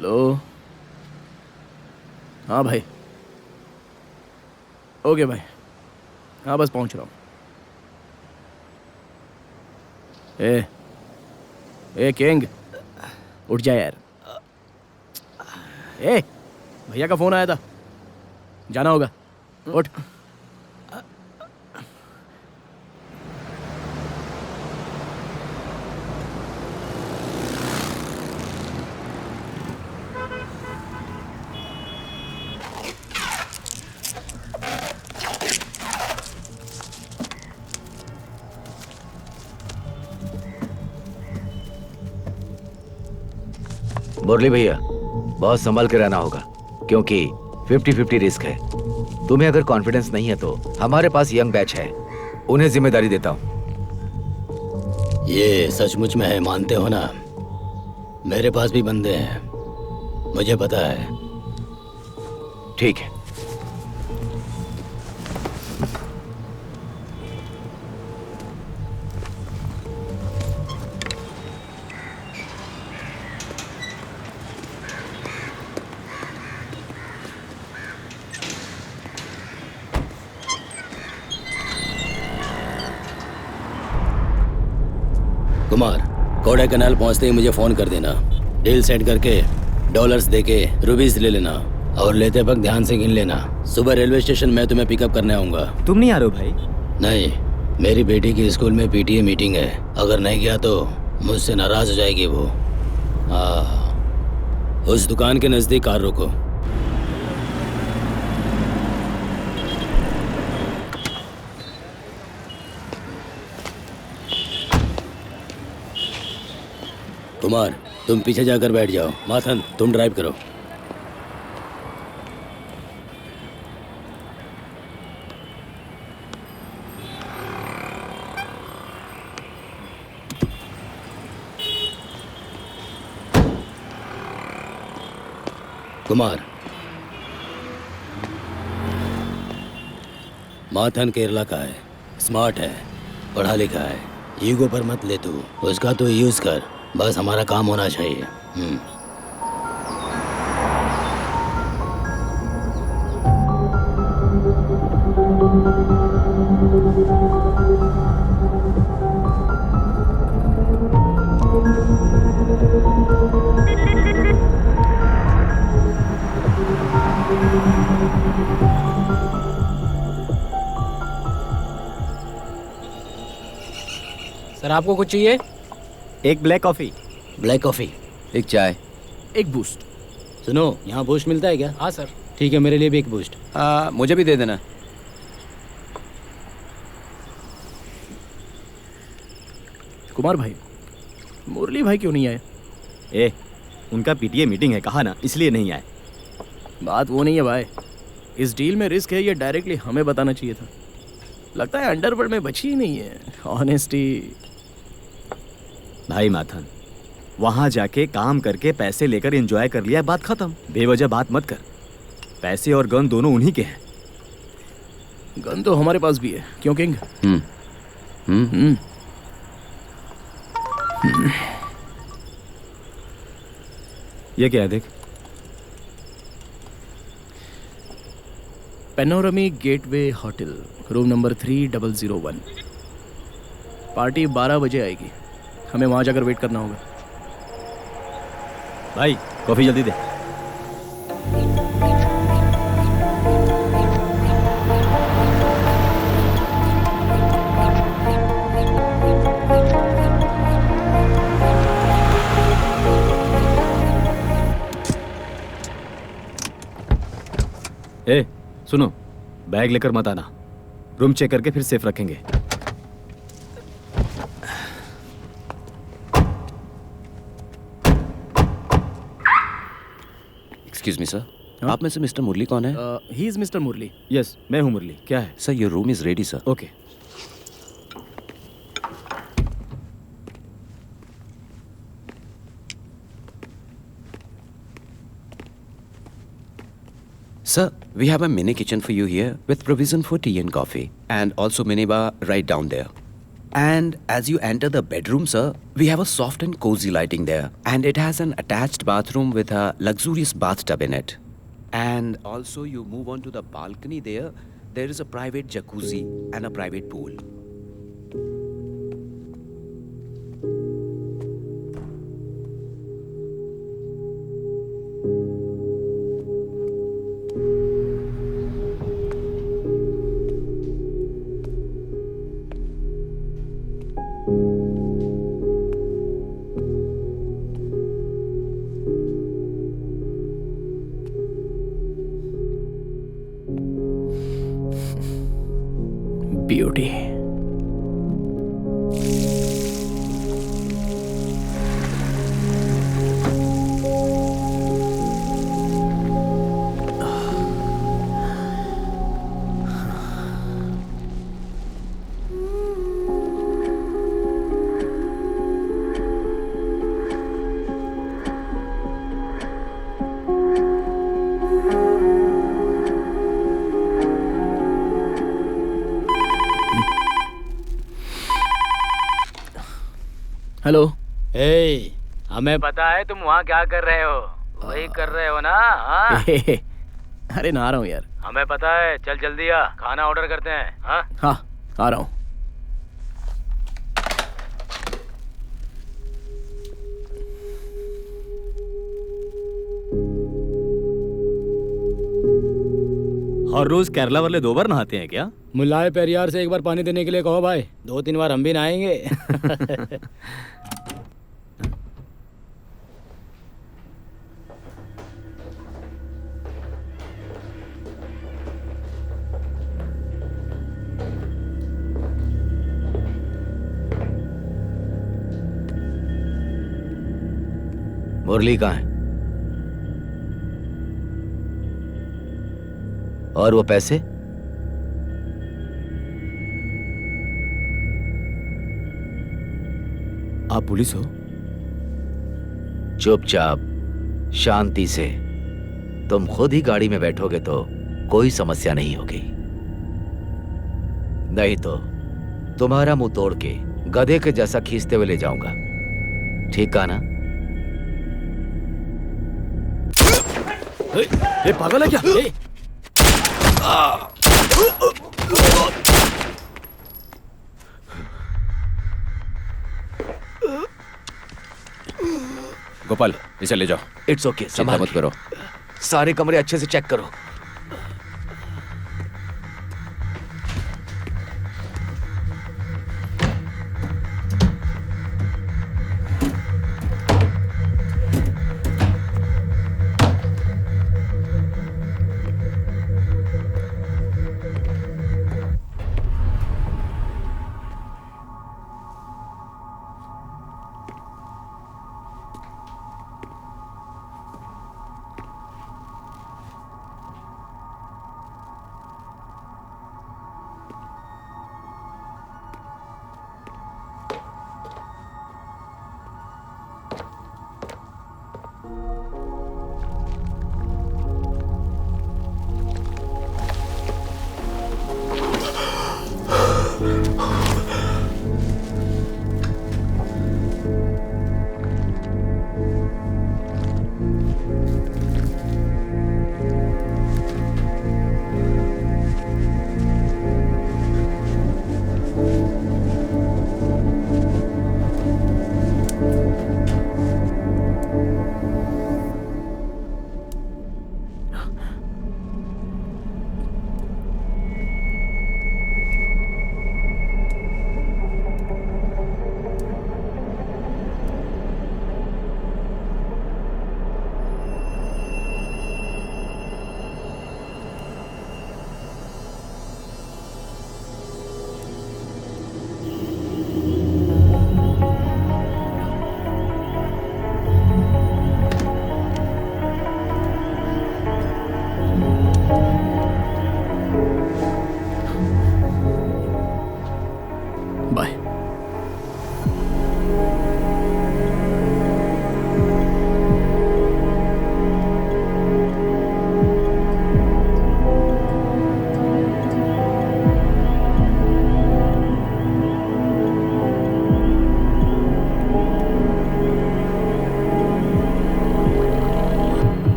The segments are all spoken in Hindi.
हेलो। हाँ भाई, ओके भाई, हाँ बस पहुंच रहा हूँ। ए ए किंग, उठ जा यार। ए भैया का फोन आया था, जाना होगा, उठ। मुरली भैया, बहुत संभल के रहना होगा क्योंकि 50-50 रिस्क है। तुम्हें अगर कॉन्फिडेंस नहीं है तो हमारे पास यंग बैच है, उन्हें जिम्मेदारी देता हूँ। ये सचमुच में है, मानते हो ना? मेरे पास भी बंदे हैं, मुझे पता है। ठीक है। कुमार, कोडा कैनाल पहुंचते ही मुझे फोन कर देना। डील सेट करके डॉलर्स देके रुपीस ले लेना और लेते वक्त ध्यान से गिन लेना। सुबह रेलवे स्टेशन में तुम्हें पिकअप करने आऊंगा। तुम नहीं आ रहे हो भाई? नहीं, मेरी बेटी की स्कूल में पीटीए मीटिंग है, अगर नहीं गया तो मुझसे नाराज हो जाएगी वो। उस दुकान के नजदीक कार रोको। कुमार, तुम पीछे जाकर बैठ जाओ। माथन, तुम ड्राइव करो। कुमार, माथन केरला का है, स्मार्ट है, पढ़ा लिखा है। ईगो पर मत ले तू, उसका तो यूज कर, बस हमारा काम होना चाहिए। सर आपको कुछ चाहिए? एक ब्लैक कॉफी। ब्लैक कॉफी, एक चाय। एक बूस्ट। सुनो, यहाँ बूस्ट मिलता है क्या? हाँ सर। ठीक है, मेरे लिए भी एक बूस्ट। मुझे भी दे देना। कुमार भाई, मुरली भाई क्यों नहीं आए? ए, उनका पीटीए मीटिंग है, कहा ना, इसलिए नहीं आए। बात वो नहीं है भाई, इस डील में रिस्क है, ये डायरेक्टली हमें बताना चाहिए था। लगता है अंडरवर्ल्ड में बची ही नहीं है ऑनेस्टी। भाई माथन, वहां जाके काम करके पैसे लेकर एंजॉय कर लिया, बात खत्म। बेवजह बात मत कर। पैसे और गन दोनों उन्हीं के हैं। गन तो हमारे पास भी है, क्यों किंग? ये क्या है देख? Panorama Gateway Hotel, room number 3001। Party 12 बजे आएगी, हमें वहां जाकर वेट करना होगा। भाई कॉफी जल्दी दे। ए, सुनो, बैग लेकर मत आना। रूम चेक करके फिर सेफ रखेंगे। एक्सक्यूज मी सर, आप में से मिस्टर मुरली कौन है? He is mister Murali. Yes, मैं हूं मुरली। क्या है? Sir, your room is ready sir. Okay. Sir, we have a mini kitchen for you here with provision for tea and coffee, and also mini bar right down there. And as you enter the bedroom, sir, we have a soft and cozy lighting there. And it has an attached bathroom with a luxurious bathtub in it. And also, you move on to the balcony there. There is a private jacuzzi and a private pool. Beauty. Hello. ए, हमें पता है तुम वहाँ क्या कर रहे हो। वही कर रहे हो ना? हाँ? अरे नहा रहा हूँ यार। हमें पता है। चल जल्दी आ, खाना ऑर्डर करते हैं। हाँ? हाँ आ रहा हूँ। हर रोज केरला वाले 2 बार नहाते हैं क्या? मुल्लाए पेरियार से एक बार पानी देने के लिए कहो भाई। 2-3 बार हम भी नहाएंगे। मुरली कहाँ है? और वो पैसे? आप पुलिस हो? चुपचाप शांति से। तुम खुद ही गाड़ी में बैठोगे तो कोई समस्या नहीं होगी, नहीं तो तुम्हारा मुंह तोड़ के गधे के जैसा खींचते हुए ले जाऊंगा। ठीक कहा ना? ये पागल है क्या? गोपाल, इसे ले जाओ। इट्स ओके, चिंता मत करो। सारे कमरे अच्छे से चेक करो।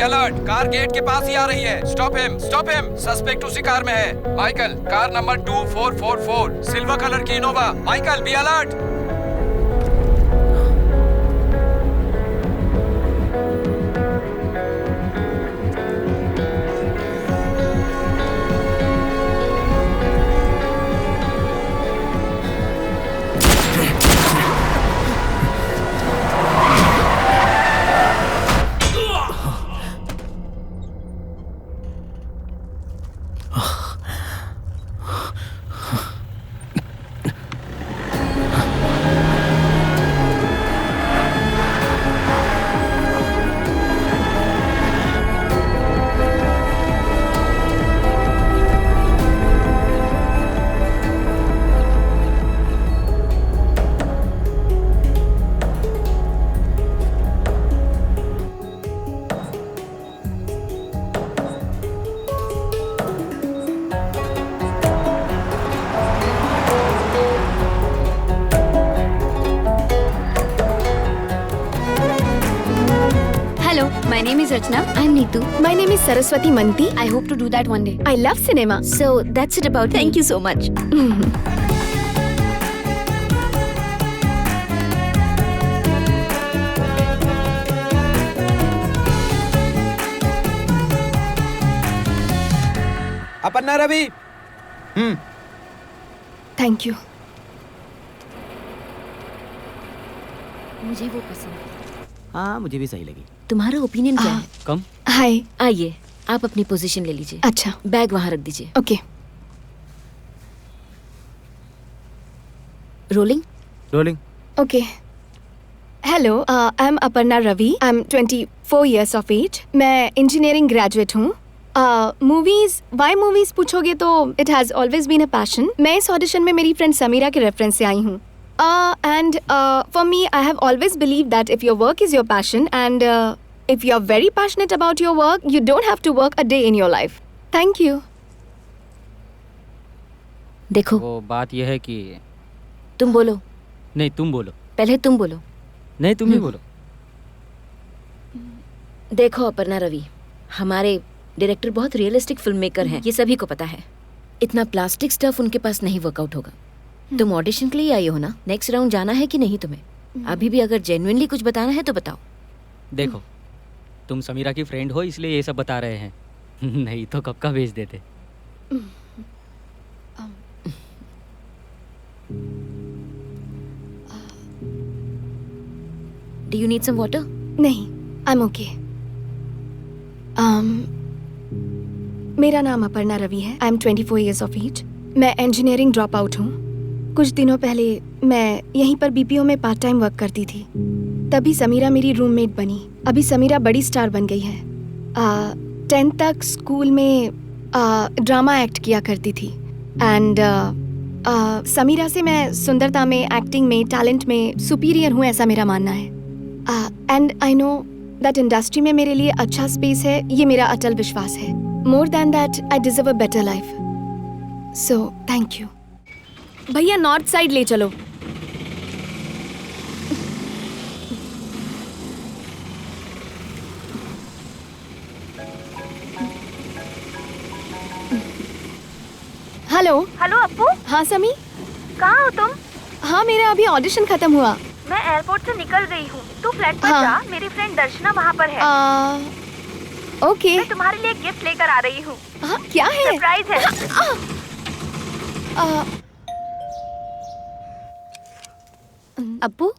बी अलर्ट, कार गेट के पास ही आ रही है। स्टॉप हिम, सस्पेक्ट उसी कार में है। Michael, car number 2444, silver colour की Innova. Michael, be alert. My name is Rachna. I'm Neetu. My name is Saraswati Manti. I hope to do that one day. I love cinema. So that's it about Thank me. you so much. Aparna Ravi. Thank you. मुझे वो पसंद है। हाँ मुझे भी सही लगी। तुम्हारा ओपिनियन क्या है? कम। Hi. आइए, आप अपनी पोजीशन ले लीजिए। अच्छा. बैग वहाँ रख दीजिए। Okay. Rolling. Rolling. Okay. Hello. I'm Aparna Ravi. I'm 24 years of age. मैं engineering graduate हूँ. Movies, why movies पूछोगे तो it has always been a passion. मैं इस audition में मेरी friend समीरा के reference से आई हूँ. And for me, I have always believed that if your work is your passion and if you are very passionate about your work, you don't have to work a day in your life. Thank you. देखो, वो बात यह है कि तुम बोलो। नहीं तुम बोलो। पहले तुम बोलो। नहीं तुम ही बोलो। देखो अपर्णा रवि, हमारे डायरेक्टर बहुत रियलिस्टिक फिल्म मेकर हैं, ये सभी को पता है। इतना प्लास्टिक स्टफ उनके पास नहीं वर्कआउट होगा। तुम ऑडिशन के लिए आई हो ना? नेक्स्ट राउंड जाना है कि नहीं तुम्हें? अभी भी अगर जेन्युइनली कुछ बताना है तो बताओ। देखो, तुम समीरा की फ्रेंड हो इसलिए ये सब बता रहे हैं। नहीं तो कब का भेज देते। Do you need some water? नहीं, I'm okay. मेरा नाम अपर्णा रवि है. I'm 24 years of age. मैं engineering drop out हूँ. कुछ दिनों पहले मैं यहीं पर BPO में पार्ट टाइम वर्क करती थी. तभी समीरा मेरी रूममेट बनी. अभी समीरा बड़ी स्टार बन गई है. 10th तक स्कूल में ड्रामा एक्ट किया करती थी. एंड समीरा से मैं सुंदरता में, एक्टिंग में, टैलेंट में सुपीरियर हूँ, ऐसा मेरा मानना है. And I know that industry में मेरे लिए अच्छा स्पेस है, ये मेरा अटल विश्वास है. More than that I deserve a better life. So thank you. भैया नॉर्थ साइड ले चलो. हेलो. हेलो अप्पू. हाँ समी. कहाँ हो तुम? हाँ मेरा अभी ऑडिशन खत्म हुआ. मैं एयरपोर्ट से निकल गई हूँ. तू फ्लैट पर हाँ. जा, मेरी फ्रेंड दर्शना वहाँ पर है. ओके. मैं तुम्हारे लिए गिफ्ट लेकर आ रही हूँ. हाँ, क्या है? सरप्राइज है. अप्पू,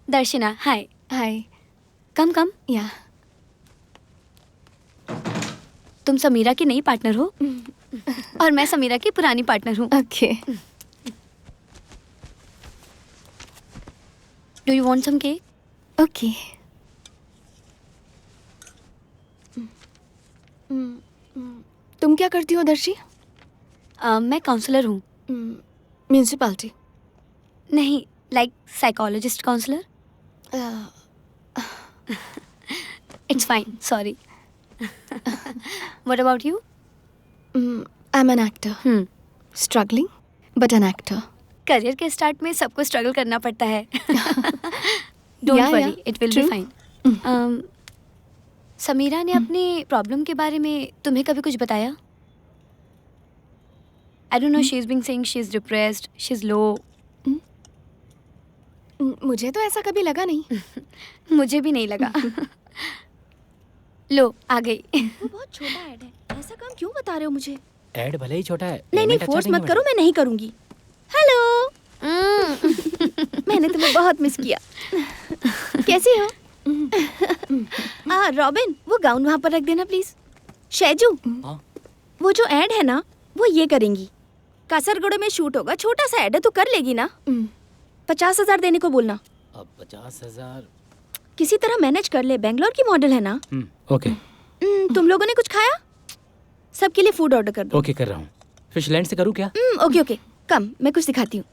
दर्शना, हाय. हाय. कम कम. या. तुम समीरा की नई पार्टनर हो और मैं समीरा की पुरानी पार्टनर हूँ. Okay. Do you want some cake? Okay. तुम क्या करती हो दर्शी? मैं काउंसलर हूँ. म्यूनिसिपैलिटी? नहीं, like psychologist counsellor. It's fine, sorry. What about you? I'm an actor. Struggling, but an actor. Career के स्टार्ट में सबको स्ट्रगल करना पड़ता है. Don't worry, it will be fine. Samira ने अपनी प्रॉब्लम के बारे में तुम्हें कभी कुछ बताया? I don't know, she is being saying she is depressed, she is low. मुझे तो ऐसा कभी लगा नहीं. मुझे भी नहीं लगा. लो आ गई. वो बहुत छोटा ऐड है, ऐसा काम क्यों बता रहे हो मुझे? ऐड भले ही छोटा है. नहीं फोर्स मत करो, मैं नहीं करूंगी. हेलो. मैंने तुम्हें बहुत मिस किया. कैसी हो? रॉबिन, वो गाउन वहाँ पर रख देना प्लीज. शैजू, वो जो ऐड है ना, वो ये करेंगी. कासरगोड़े में शूट होगा, छोटा सा ऐड है, तो कर लेगी ना. 50,000 देने को बोलना. अब 50,000 किसी तरह मैनेज कर ले, बेंगलोर की मॉडल है ना. ओके. तुम लोगों ने कुछ खाया? सबके लिए फूड ऑर्डर कर दो. ओके कर रहा हूँ. फिशलैंड से करूँ क्या? ओके कम, मैं कुछ दिखाती हूँ.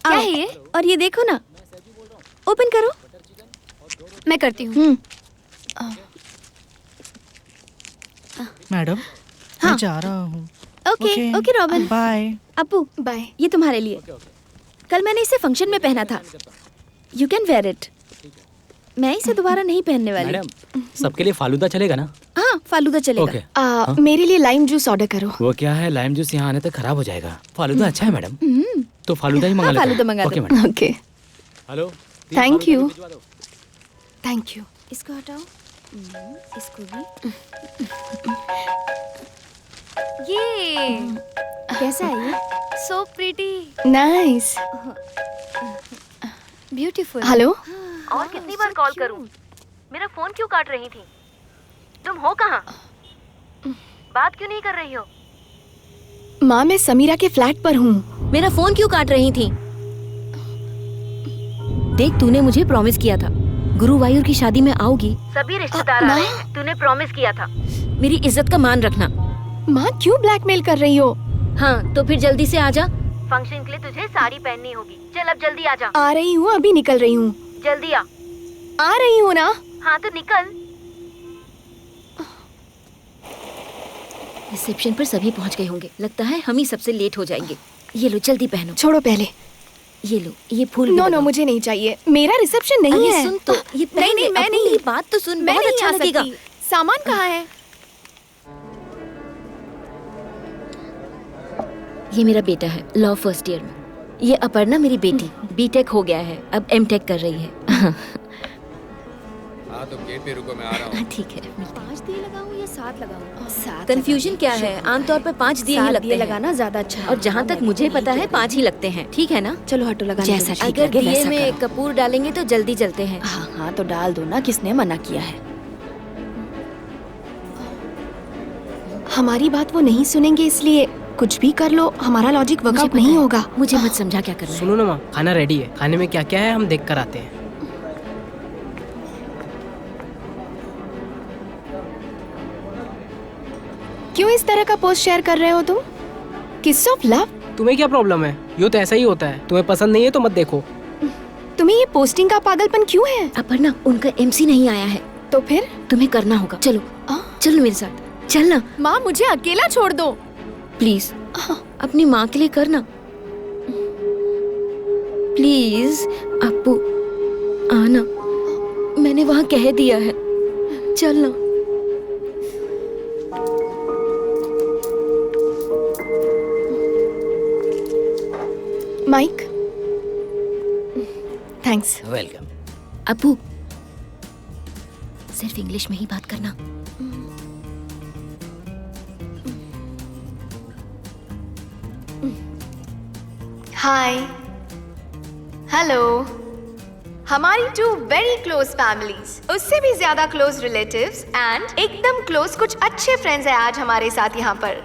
क्या है ये? और ये देखो ना, ओपन करो. मैं करती हूँ. मैडम, हाँ. मैं जा रहा हूँ. Okay Robin. Bye. Appu, bye. ये तुम्हारे लिए. कल मैंने इसे फंक्शन में पहना था. You can wear it. मैं इसे दोबारा नहीं पहनने वाली. मैडम, सबके लिए फालूदा चलेगा ना? हाँ, फालूदा चलेगा. ओके. मेरे लिए लाइम जूस ऑर्डर करो. वो क्या है, लाइम जूस यहाँ आने तक खराब हो जाएगा. फालूदा अच्छा है मैडम. तो फालूदा ही मंगा लेते हैं. फालूदा मंगा ओके दो. Madam. Okay. Hello. Thank you. Thank you. इसको हटाओ. इसको भी. ये कैसा है ये? So pretty, nice. Beautiful. Hello. और कितनी बार कॉल करूं? मेरा फोन क्यों काट रही थी? तुम हो कहाँ? बात क्यों नहीं कर रही हो? माँ, मैं समीरा के फ्लैट पर हूँ. मेरा फोन क्यों काट रही थी? देख, तूने मुझे प्रॉमिस किया था गुरुवायूर की शादी में आओगी. सभी रिश्तेदार आ रहे हैं. तूने प्रॉमिस किया था. मेरी इज्जत का मान रखना. माँ, क्यों ब्लैकमेल कर रही हो? हाँ, तो फिर जल्दी से आ जा. फंक्शन के लिए तुझे साड़ी पहननी होगी. चल अब जल्दी आ जा. आ रही हूँ, अभी निकल रही हूँ. जल्दी आ. आ रही हूँ ना. हाँ तो निकल. रिसेप्शन पर सभी पहुंच गए होंगे. लगता है हम ही सबसे लेट हो जाएंगे. ये लो, जल्दी पहनो. छोड़ो पहले. ये लो, ये फूल. नो, मुझे नहीं चाहिए. मेरा रिसेप्शन नहीं है. सुन तो, ये नहीं, मैं नहीं. बात तो सुन. मैं बहुत नहीं अच्छा आ लगेगा. सकती. सामान कहाँ है? ये मेरा बेटा है, लॉ फर्स्ट ईयर में. ये अपर्णा मेरी बेटी, बीटेक हो गया है, अब एमटेक कर रही है. हाँ तो गेट पे रुको, मैं आ रहा हूँ. ठीक है. 5 दिए लगाऊं या 7 लगाऊं? 7. कंफ्यूजन क्या है? आमतौर पर 5 दिए ही लगते हैं. लगाना ज्यादा अच्छा है. और जहाँ तक मुझे पता है 5 ही लगते हैं. ठीक है ना? चलो हटो, लगा. जैसा ठीक लगे दिए में कपूर डालेंगे तो जल्दी जलते हैं. हाँ तो डाल दो ना, किसने मना किया है? हमारी बात वो नहीं सुनेंगे, इसलिए कुछ भी कर लो, हमारा लॉजिक वर्कआउट नहीं होगा. मुझे मत समझा क्या करना है. सुनो ना माँ, खाना रेडी है. खाने में क्या क्या है हम देख कर आते हैं. क्यों इस तरह का पोस्ट शेयर कर रहे हो तुम? किस ऑफ लव? तुम्हें क्या प्रॉब्लम है? ये तो ऐसा ही होता है. तुम्हें पसंद नहीं है तो मत देखो. तुम्हें ये पोस्टिंग का पागलपन क्यों है? अपर्णा, उनका एमसी नहीं आया है. तो फिर तुम्हें करना होगा. चलो चलो मेरे साथ. चल ना. माँ, मुझे अकेला छोड़ दो प्लीज. अपनी माँ के लिए करना प्लीज. अप्पू आना, मैंने वहाँ कह दिया है. चल ना. Mic, thanks. वेलकम. अप्पू, सिर्फ इंग्लिश में ही बात करना. हाय, हेलो. हमारी 2 वेरी क्लोज फैमिलीज, उससे भी ज्यादा क्लोज रिलेटिव्स एंड एकदम क्लोज कुछ अच्छे फ्रेंड्स हैं आज हमारे साथ यहाँ पर.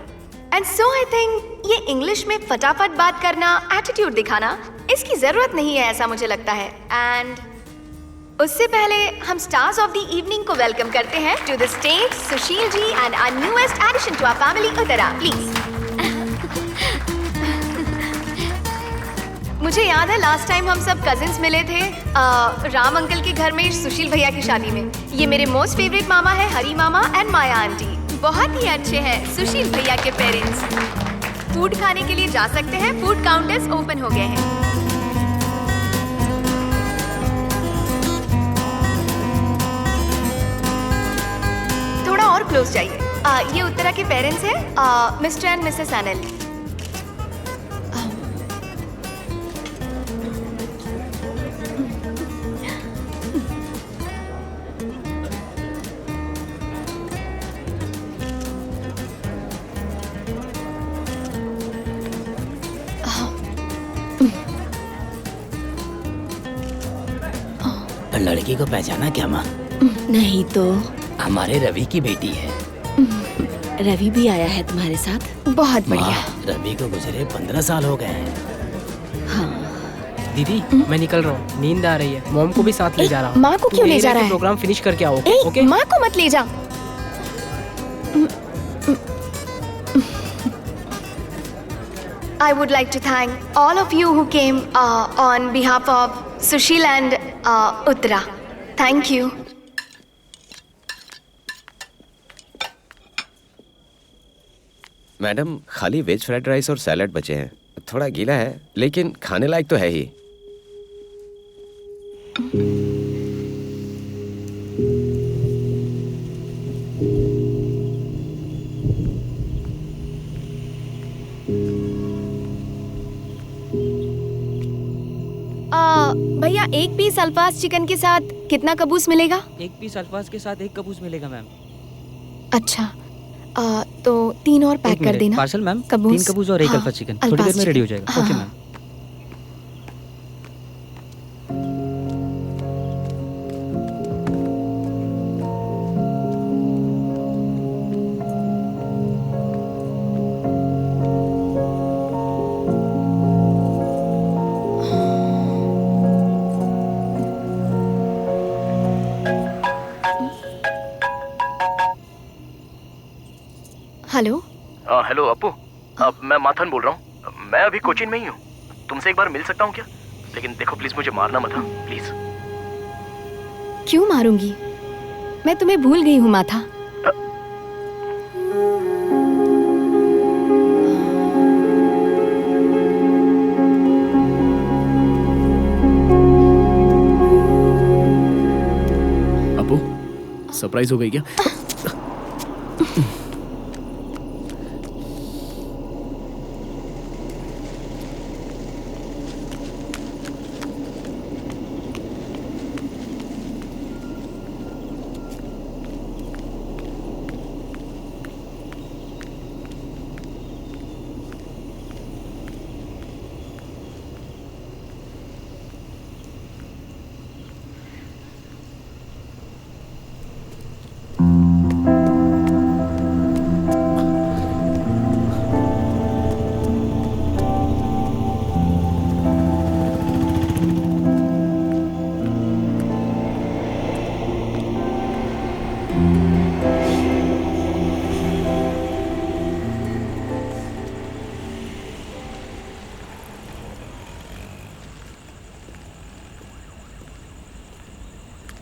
एंड सो आई थिंक ये इंग्लिश में फटाफट बात करना, एटीट्यूड दिखाना, इसकी जरूरत नहीं है, ऐसा मुझे लगता है. एंड उससे पहले हम स्टार्स ऑफ द इवनिंग को वेलकम करते हैं to the stage Sushil ji and our newest edition to our family, Uttara. Please. मुझे याद है लास्ट टाइम हम सब कजिन्स मिले थे राम अंकल के घर में सुशील भैया की शादी में. ये मेरे मोस्ट फेवरेट मामा है, हरी मामा एंड माया आंटी. बहुत ही अच्छे हैं सुशील भैया के पेरेंट्स. फूड खाने के लिए जा सकते हैं, फूड काउंटर्स ओपन हो गए हैं. और क्लोज जाइए। ये उत्तरा के पेरेंट्स हैं, मिस्टर एंड मिसेस अनिल। लड़की को पहचाना क्या माँ? नहीं तो हमारे रवि की बेटी है। रवि भी आया है तुम्हारे साथ? बहुत बढ़िया। माँ, रवि को गुजरे 15 साल हो गए हैं। हाँ। दीदी मैं निकल रहा हूँ, नींद आ रही है। मॉम को भी साथ ले जा रहा हूँ। माँ को क्यों ले जा रहा है? प्रोग्राम फिनिश करके आओ। ओके? माँ को मत ले जा। I would like to thank all of you who came on behalf of Sushil and Uttara. Thank you. Madam, खाली वेज फ्राइड राइस और सैलड बचे हैं। थोड़ा गीला है लेकिन खाने लायक तो है ही। भैया एक पीस अल्फाज चिकन के साथ कितना कबूस मिलेगा? एक पीस अल्फाज के साथ 1 कबूस मिलेगा मैम। अच्छा, तो 3 और पैक कर देना। पार्सल मैम, कबूस। 3 कबूस और 1 अल्फाज चिकन। थोड़ी देर में रेडी हो जाएगा। Okay ma'am. Hello. Hello Appu, मैं माथन बोल रहा हूँ। मैं अभी कोचिन में ही हूँ। तुमसे एक बार मिल सकता हूँ क्या? लेकिन देखो प्लीज मुझे मारना मत, प्लीज। क्यों मारूंगी? मैं तुम्हें भूल गई हूँ माथा। अप्पू, सरप्राइज हो गई क्या?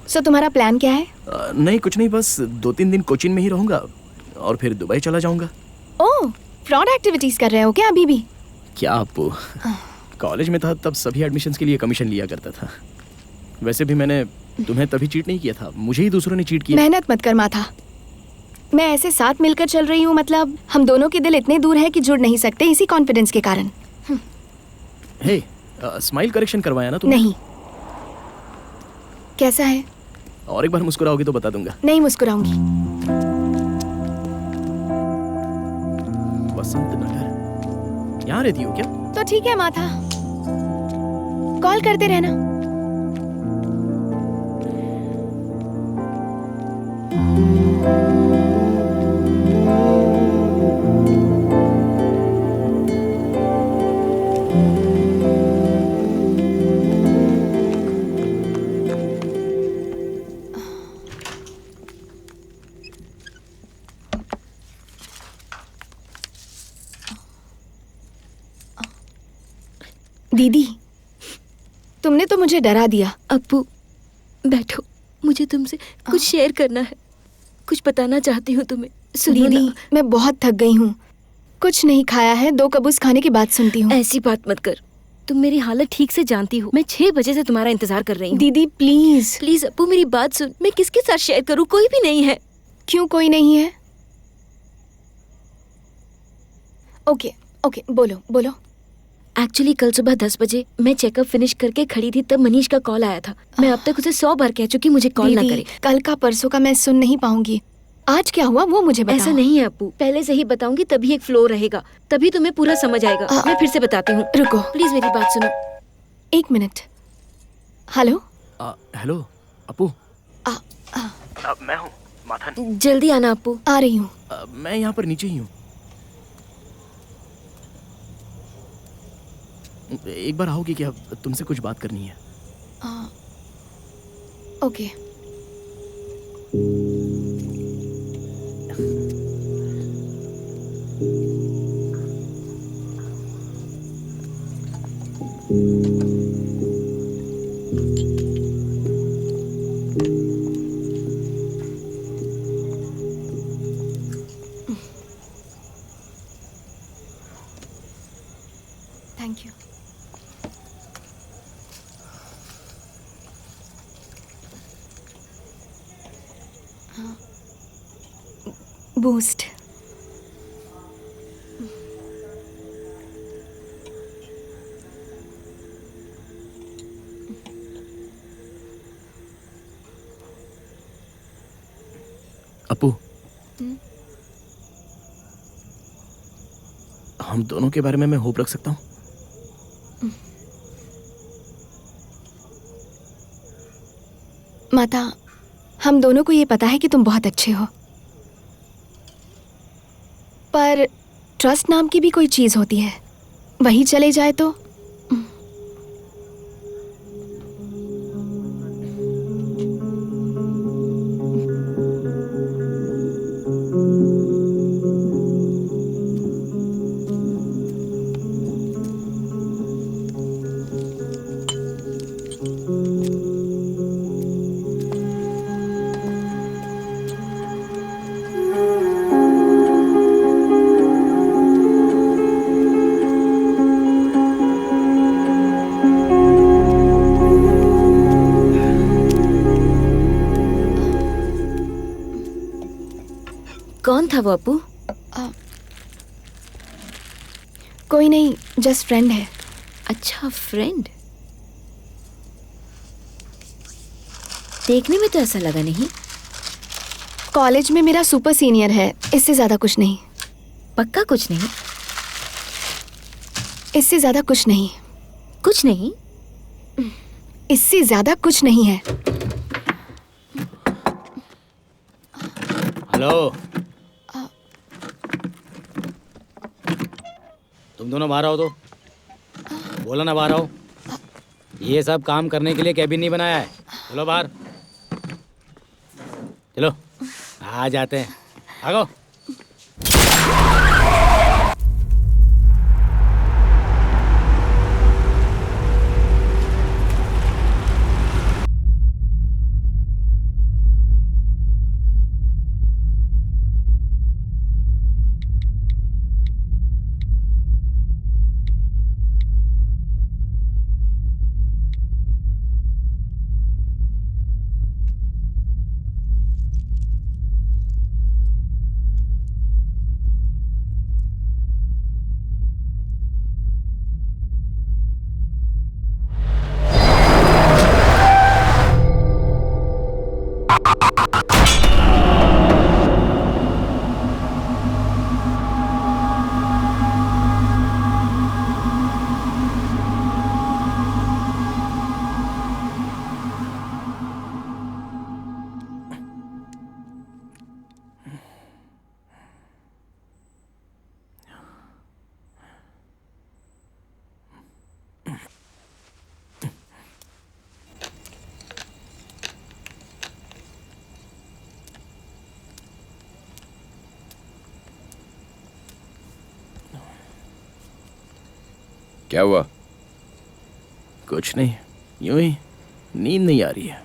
सो तुम्हारा प्लान क्या है? नहीं कुछ नहीं, बस 2-3 दिन कोचिन में ही रहूंगा और फिर दुबई चला जाऊंगा। ओह, फ्रॉड एक्टिविटीज कर रहे हो क्या अभी भी? क्या अप्पू, कॉलेज में था तब सभी एडमिशन्स के लिए कमीशन लिया करता था। वैसे भी मैंने तुम्हें तभी चीट नहीं किया था, मुझे ही दूसरों ने चीट किया। मेहनत मत कर माथा। मैं ऐसे साथ मिलकर चल रही हूँ, मतलब हम दोनों के दिल इतने दूर है कि जुड़ नहीं सकते इसी कॉन्फिडेंस के कारण। हे, स्माइल करेक्शन करवाया ना तुमने? नहीं। कैसा है? और एक बार मुस्कुराओगी तो बता दूंगा। नहीं मुस्कुराऊंगी। वसंत नगर, यहाँ रहती हो क्या? तो ठीक है माथा, कॉल करते रहना। दीदी, तुमने तो मुझे डरा दिया। अप्पू बैठो, मुझे तुमसे कुछ शेयर करना है, कुछ बताना चाहती हूँ तुम्हें। सुनो दीदी, ना। मैं बहुत थक गई हूँ, कुछ नहीं खाया है, 2 कबूस खाने की बात सुनती हूँ। ऐसी बात मत कर, तुम मेरी हालत ठीक से जानती हो। मैं 6 बजे से तुम्हारा इंतजार कर रही हूँ। दीदी प्लीज प्लीज अप्पू मेरी बात सुन। मैं किसके साथ शेयर करूँ? कोई भी नहीं है। क्यों कोई नहीं है? ओके ओके, बोलो बोलो। एक्चुअली कल सुबह 10 बजे मैं चेकअप फिनिश करके खड़ी थी, तब मनीष का कॉल आया था। मैं अब तक उसे 100 बार कह चुकी मुझे कॉल ना करे। कल का परसों का मैं सुन नहीं पाऊंगी। आज क्या हुआ वो मुझे बताओ। ऐसा नहीं है अप्पू, पहले से ही बताऊंगी तभी एक फ्लो रहेगा, तभी तुम्हें पूरा समझ आएगा। मैं फिर से बताती हूँ, रुको प्लीज मेरी बात सुनो। 1 मिनट। Hello hello Appu. मैं हूँ माथन। जल्दी आना अप्पू। आ रही हूँ। मैं यहाँ पर नीचे ही हूँ। एक बार आओगी क्या? तुमसे कुछ बात करनी है। Okay. Thank you. Boost. Appu, हम दोनों के बारे में मैं होप रख सकता हूँ? माता, हम दोनों को ये पता है कि तुम बहुत अच्छे हो, पर ट्रस्ट नाम की भी कोई चीज होती है, वही चले जाए तो? कौन था वो अप्पू? कोई नहीं, जस्ट फ्रेंड है। अच्छा, फ्रेंड। देखने में तो ऐसा लगा नहीं। कॉलेज में मेरा सुपर सीनियर है, इससे ज्यादा कुछ नहीं। पक्का कुछ नहीं? इससे ज्यादा कुछ नहीं। कुछ नहीं? इससे ज्यादा कुछ नहीं है। हेलो, तुम दोनों बाहर आओ तो। बोला ना बाहर आओ। ये सब काम करने के लिए कैबिन नहीं बनाया है। चलो बाहर, चलो आ जाते हैं। भागो। क्या हुआ? कुछ नहीं, यूं ही नींद नहीं आ रही है।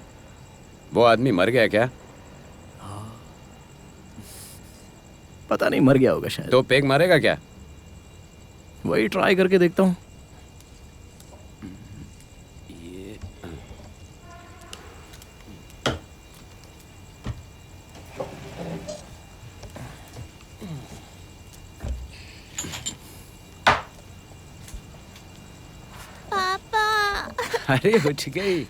वो आदमी मर गया क्या? पता नहीं, मर गया होगा शायद। तो पेग मारेगा क्या? वही ट्राई करके देखता हूँ। अरे उठ गई।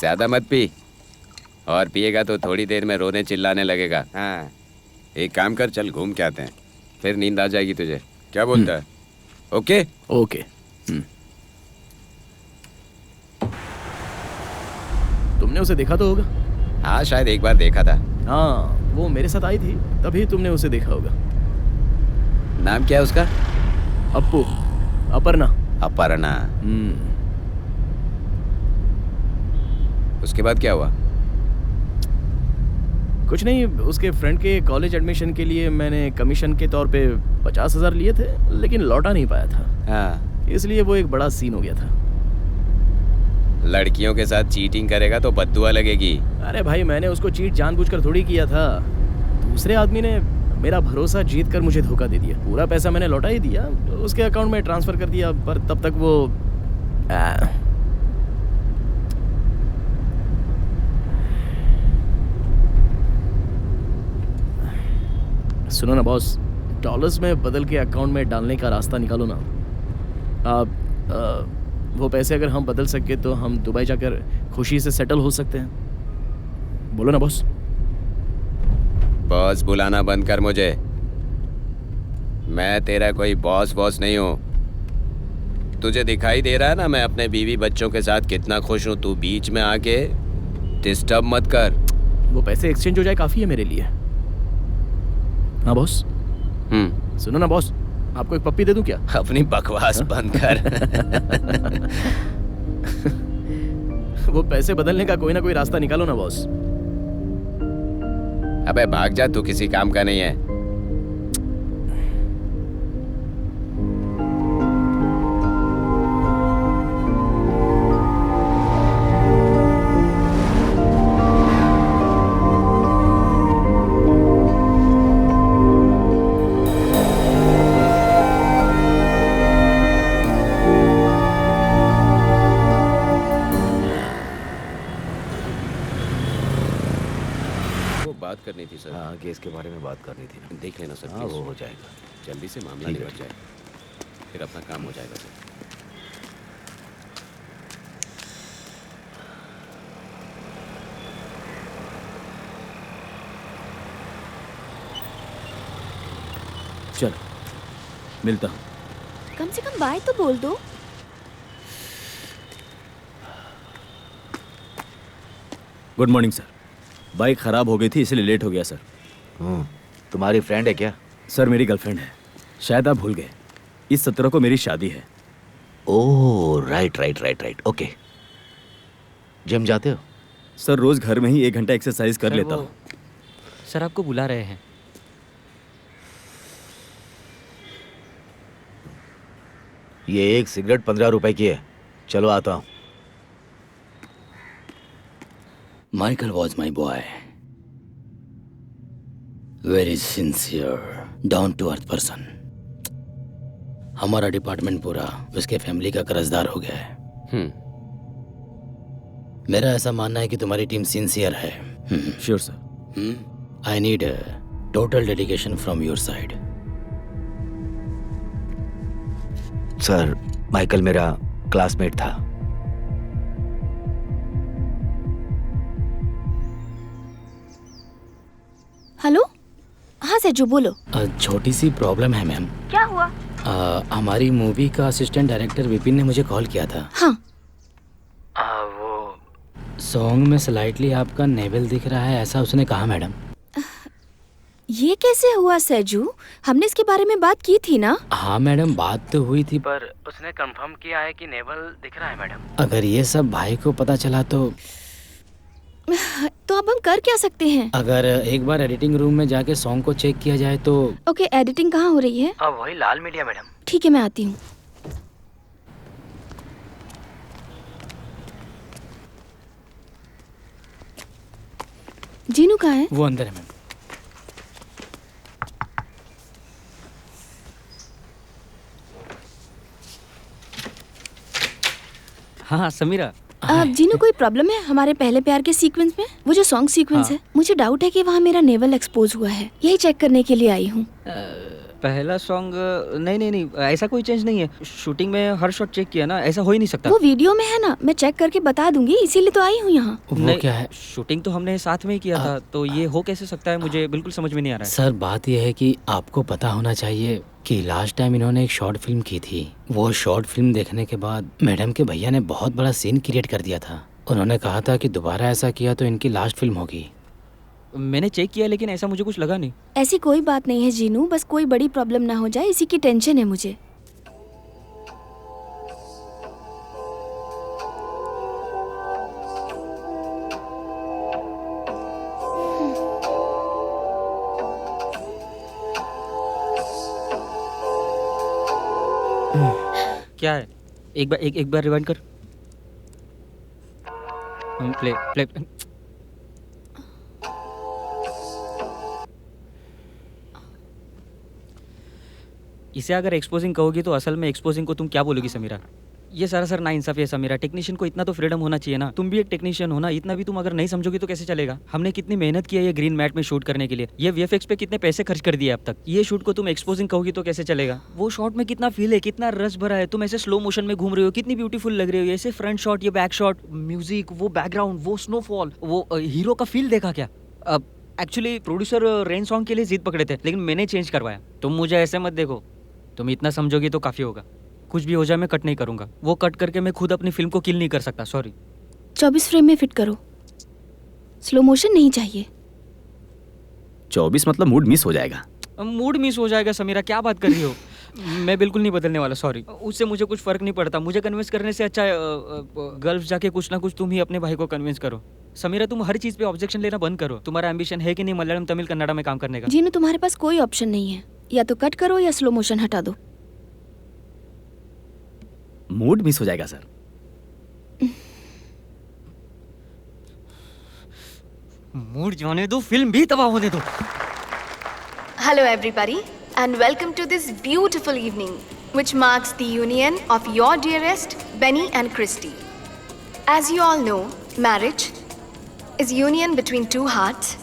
ज्यादा मत पी, और पिएगा तो थोड़ी देर में रोने चिल्लाने लगेगा। हाँ, एक काम कर, चल घूम के आते हैं, फिर नींद आ जाएगी तुझे। क्या बोलता है? Okay okay. तुमने उसे देखा तो होगा। हाँ, शायद एक बार देखा था। हाँ, वो मेरे साथ आई थी, तभी तुमने उसे देखा होगा। नाम क्या है उसका? अप्पू, अपर्णा। अपर्णा। उसके बाद क्या हुआ? कुछ नहीं, उसके फ्रेंड के कॉलेज एडमिशन के लिए मैंने कमीशन के तौर पे 50,000 लिए थे, लेकिन लौटा नहीं पाया था। हाँ, इसलिए वो एक बड़ा सीन हो गया था। लड़कियों के साथ चीटिंग करेगा तो बद्दुआ लगेगी। अरे भाई, मैंने उसको चीट जानबूझकर थोड़ी किया था। दूसरे आदमी ने मेरा भरोसा जीत कर मुझे धोखा दे दिया। पूरा पैसा मैंने लौटा ही दिया, उसके अकाउंट में ट्रांसफर कर दिया, पर तब तक वो सुनो ना बॉस, डॉलर्स में बदल के अकाउंट में डालने का रास्ता निकालो ना। आप वो पैसे अगर हम बदल सके तो हम दुबई जाकर खुशी से सेटल हो सकते हैं। बोलो ना बॉस। बॉस बुलाना बंद कर मुझे। मैं तेरा कोई बॉस नहीं हूँ। तुझे दिखाई दे रहा है ना मैं अपने बीवी बच्चों के साथ कितना खुश हूँ। तू बीच में आके डिस्टर्ब मत कर। वो पैसे एक्सचेंज हो जाए काफ़ी है मेरे लिए। हाँ बॉस। सुनो ना बॉस, आपको एक पप्पी दे दूं क्या? अपनी बकवास बंद कर। वो पैसे बदलने का कोई ना कोई रास्ता निकालो ना बॉस। अबे भाग जा, तू किसी काम का नहीं है। बात करनी थी सर। हाँ, केस के बारे में बात करनी थी ना। देख लेना सर। हाँ, वो हो जाएगा। जल्दी से मामला निपट जाए, फिर अपना काम हो जाएगा सर। चल, मिलता हूँ। कम से कम बाय तो बोल दो। Good morning sir. बाइक खराब हो गई थी इसलिए लेट हो गया सर। तुम्हारी फ्रेंड है क्या? सर मेरी गर्लफ्रेंड है। शायद आप भूल गए, इस 17 को मेरी शादी है। Oh right. ओके। जिम जाते हो? सर रोज घर में ही 1 घंटा एक्सरसाइज कर लेता हूँ। सर आपको बुला रहे हैं। ये एक सिगरेट 15 रुपए की है। चलो आता हूँ। Michael was my boy. Very sincere, down to earth person. हमारा डिपार्टमेंट पूरा उसके फैमिली का कर्जदार हो गया है। मेरा ऐसा मानना है कि तुम्हारी टीम सिंसियर है। Sure sir. I need total dedication from your side. Sir, Michael मेरा क्लासमेट था। हेलो। हाँ सेजू बोलो। छोटी सी प्रॉब्लम है मैम। क्या हुआ? हमारी मूवी का असिस्टेंट डायरेक्टर विपिन ने मुझे कॉल किया था। हाँ। वो सॉन्ग में स्लाइटली आपका नेवल दिख रहा है, ऐसा उसने कहा मैडम। ये कैसे हुआ सेजू? हमने इसके बारे में बात की थी ना? हाँ मैडम, बात तो हुई थी, पर उसने कंफर्म किया है कि नेवल दिख रहा है मैडम। अगर ये सब भाई को पता चला तो अब हम कर क्या सकते हैं? अगर एक बार एडिटिंग रूम में जाके सॉन्ग को चेक किया जाए तो। ओके, एडिटिंग कहाँ हो रही है? वही लाल मीडिया मैडम। ठीक है, मैं आती हूँ। जीनू कहाँ है? वो अंदर है मैम। हाँ समीरा। जीनू कोई प्रॉब्लम है हमारे पहले प्यार के सीक्वेंस में? वो जो सॉन्ग सीक्वेंस है, मुझे डाउट है कि वहाँ मेरा नेवल एक्सपोज हुआ है। यही चेक करने के लिए आई हूँ। पहला सॉन्ग नहीं ऐसा कोई चेंज नहीं है। शूटिंग में हर शॉट चेक किया ना, ऐसा हो ही नहीं सकता। वो वीडियो में है ना, मैं चेक करके बता दूंगी, इसीलिए तो आई हूँ यहाँ। वो क्या है? शूटिंग तो हमने साथ में ही किया था, तो ये हो कैसे सकता है? मुझे बिल्कुल समझ में नहीं आ रहा है। सर बात यह है कि आपको पता होना चाहिए कि लास्ट टाइम इन्होंने एक शॉर्ट फिल्म की थी। वो शॉर्ट फिल्म देखने के बाद मैडम के भैया ने बहुत बड़ा सीन क्रिएट कर दिया था। उन्होंने कहा था कि दोबारा ऐसा किया तो इनकी लास्ट फिल्म होगी। मैंने चेक किया लेकिन ऐसा मुझे कुछ लगा नहीं। ऐसी कोई बात नहीं है जीनू, बस कोई बड़ी प्रॉब्लम ना हो जाए, इसी की टेंशन है मुझे। क्या है? एक बार रिवाइंड कर। प्ले प्ले इसे अगर एक्सपोजिंग कहोगी तो असल में एक्सपोजिंग को तुम क्या बोलोगी समीरा? ये सरासर नाइंसाफी है समीरा। टेक्नीशियन को इतना तो फ्रीडम होना चाहिए ना। तुम भी एक टेक्नीशियन हो ना, इतना भी तुम अगर नहीं समझोगी तो कैसे चलेगा? हमने कितनी मेहनत की है ये ग्रीन मैट में शूट करने के लिए, ये वीएफएक्स पे कितने पैसे खर्च कर दिए अब तक। ये शूट को तुम एक्सपोजिंग कहोगी तो कैसे चलेगा? वो शॉट में कितना फील है, कितना रस भरा है। तुम ऐसे स्लो मोशन में घूम रहे हो, कितनी ब्यूटीफुल लग रही हो। ऐसे फ्रंट शॉट, ये बैक शॉट, म्यूजिक, वो बैकग्राउंड, वो स्नोफॉल, वो हीरो का फील देखा क्या? अब एक्चुअली प्रोड्यूसर रेन सॉन्ग के लिए जिद पकड़े थे, लेकिन मैंने चेंज करवाया। तुम मुझे ऐसे मत देखो, तुम इतना समझोगी तो काफी होगा। कुछ भी हो जाए मैं कट नहीं करूंगा। वो कट करके मैं खुद अपनी फिल्म को किल नहीं कर सकता, सॉरी। 24 फ्रेम में फिट करो, स्लो मोशन नहीं चाहिए। 24 मतलब मूड मिस हो जाएगा। मूड मिस हो जाएगा समीरा, क्या बात कर रही हो? मैं बिल्कुल नहीं बदलने वाला, सॉरी। उससे मुझे कुछ फर्क नहीं पड़ता। मुझे कन्विंस करने से अच्छा गल्फ जाके कुछ ना कुछ तुम ही अपने भाई को कन्विंस करो। समीरा तुम हर चीज पे ऑब्जेक्शन लेना बंद करो। तुम्हारा एम्बिशन है कि नहीं मलयालम, तमिल, कन्नड़ा में काम करने का? जीनू तुम्हारे पास कोई ऑप्शन नहीं है, या तो कट करो या स्लो मोशन हटा दो। मूड मिस हो जाएगा सर। मूड जाने दो, फिल्म भी तबाह होने दो। Hello everybody and welcome to this beautiful evening which marks the union of your dearest Benny and Christy. As you all know, marriage is union between two hearts,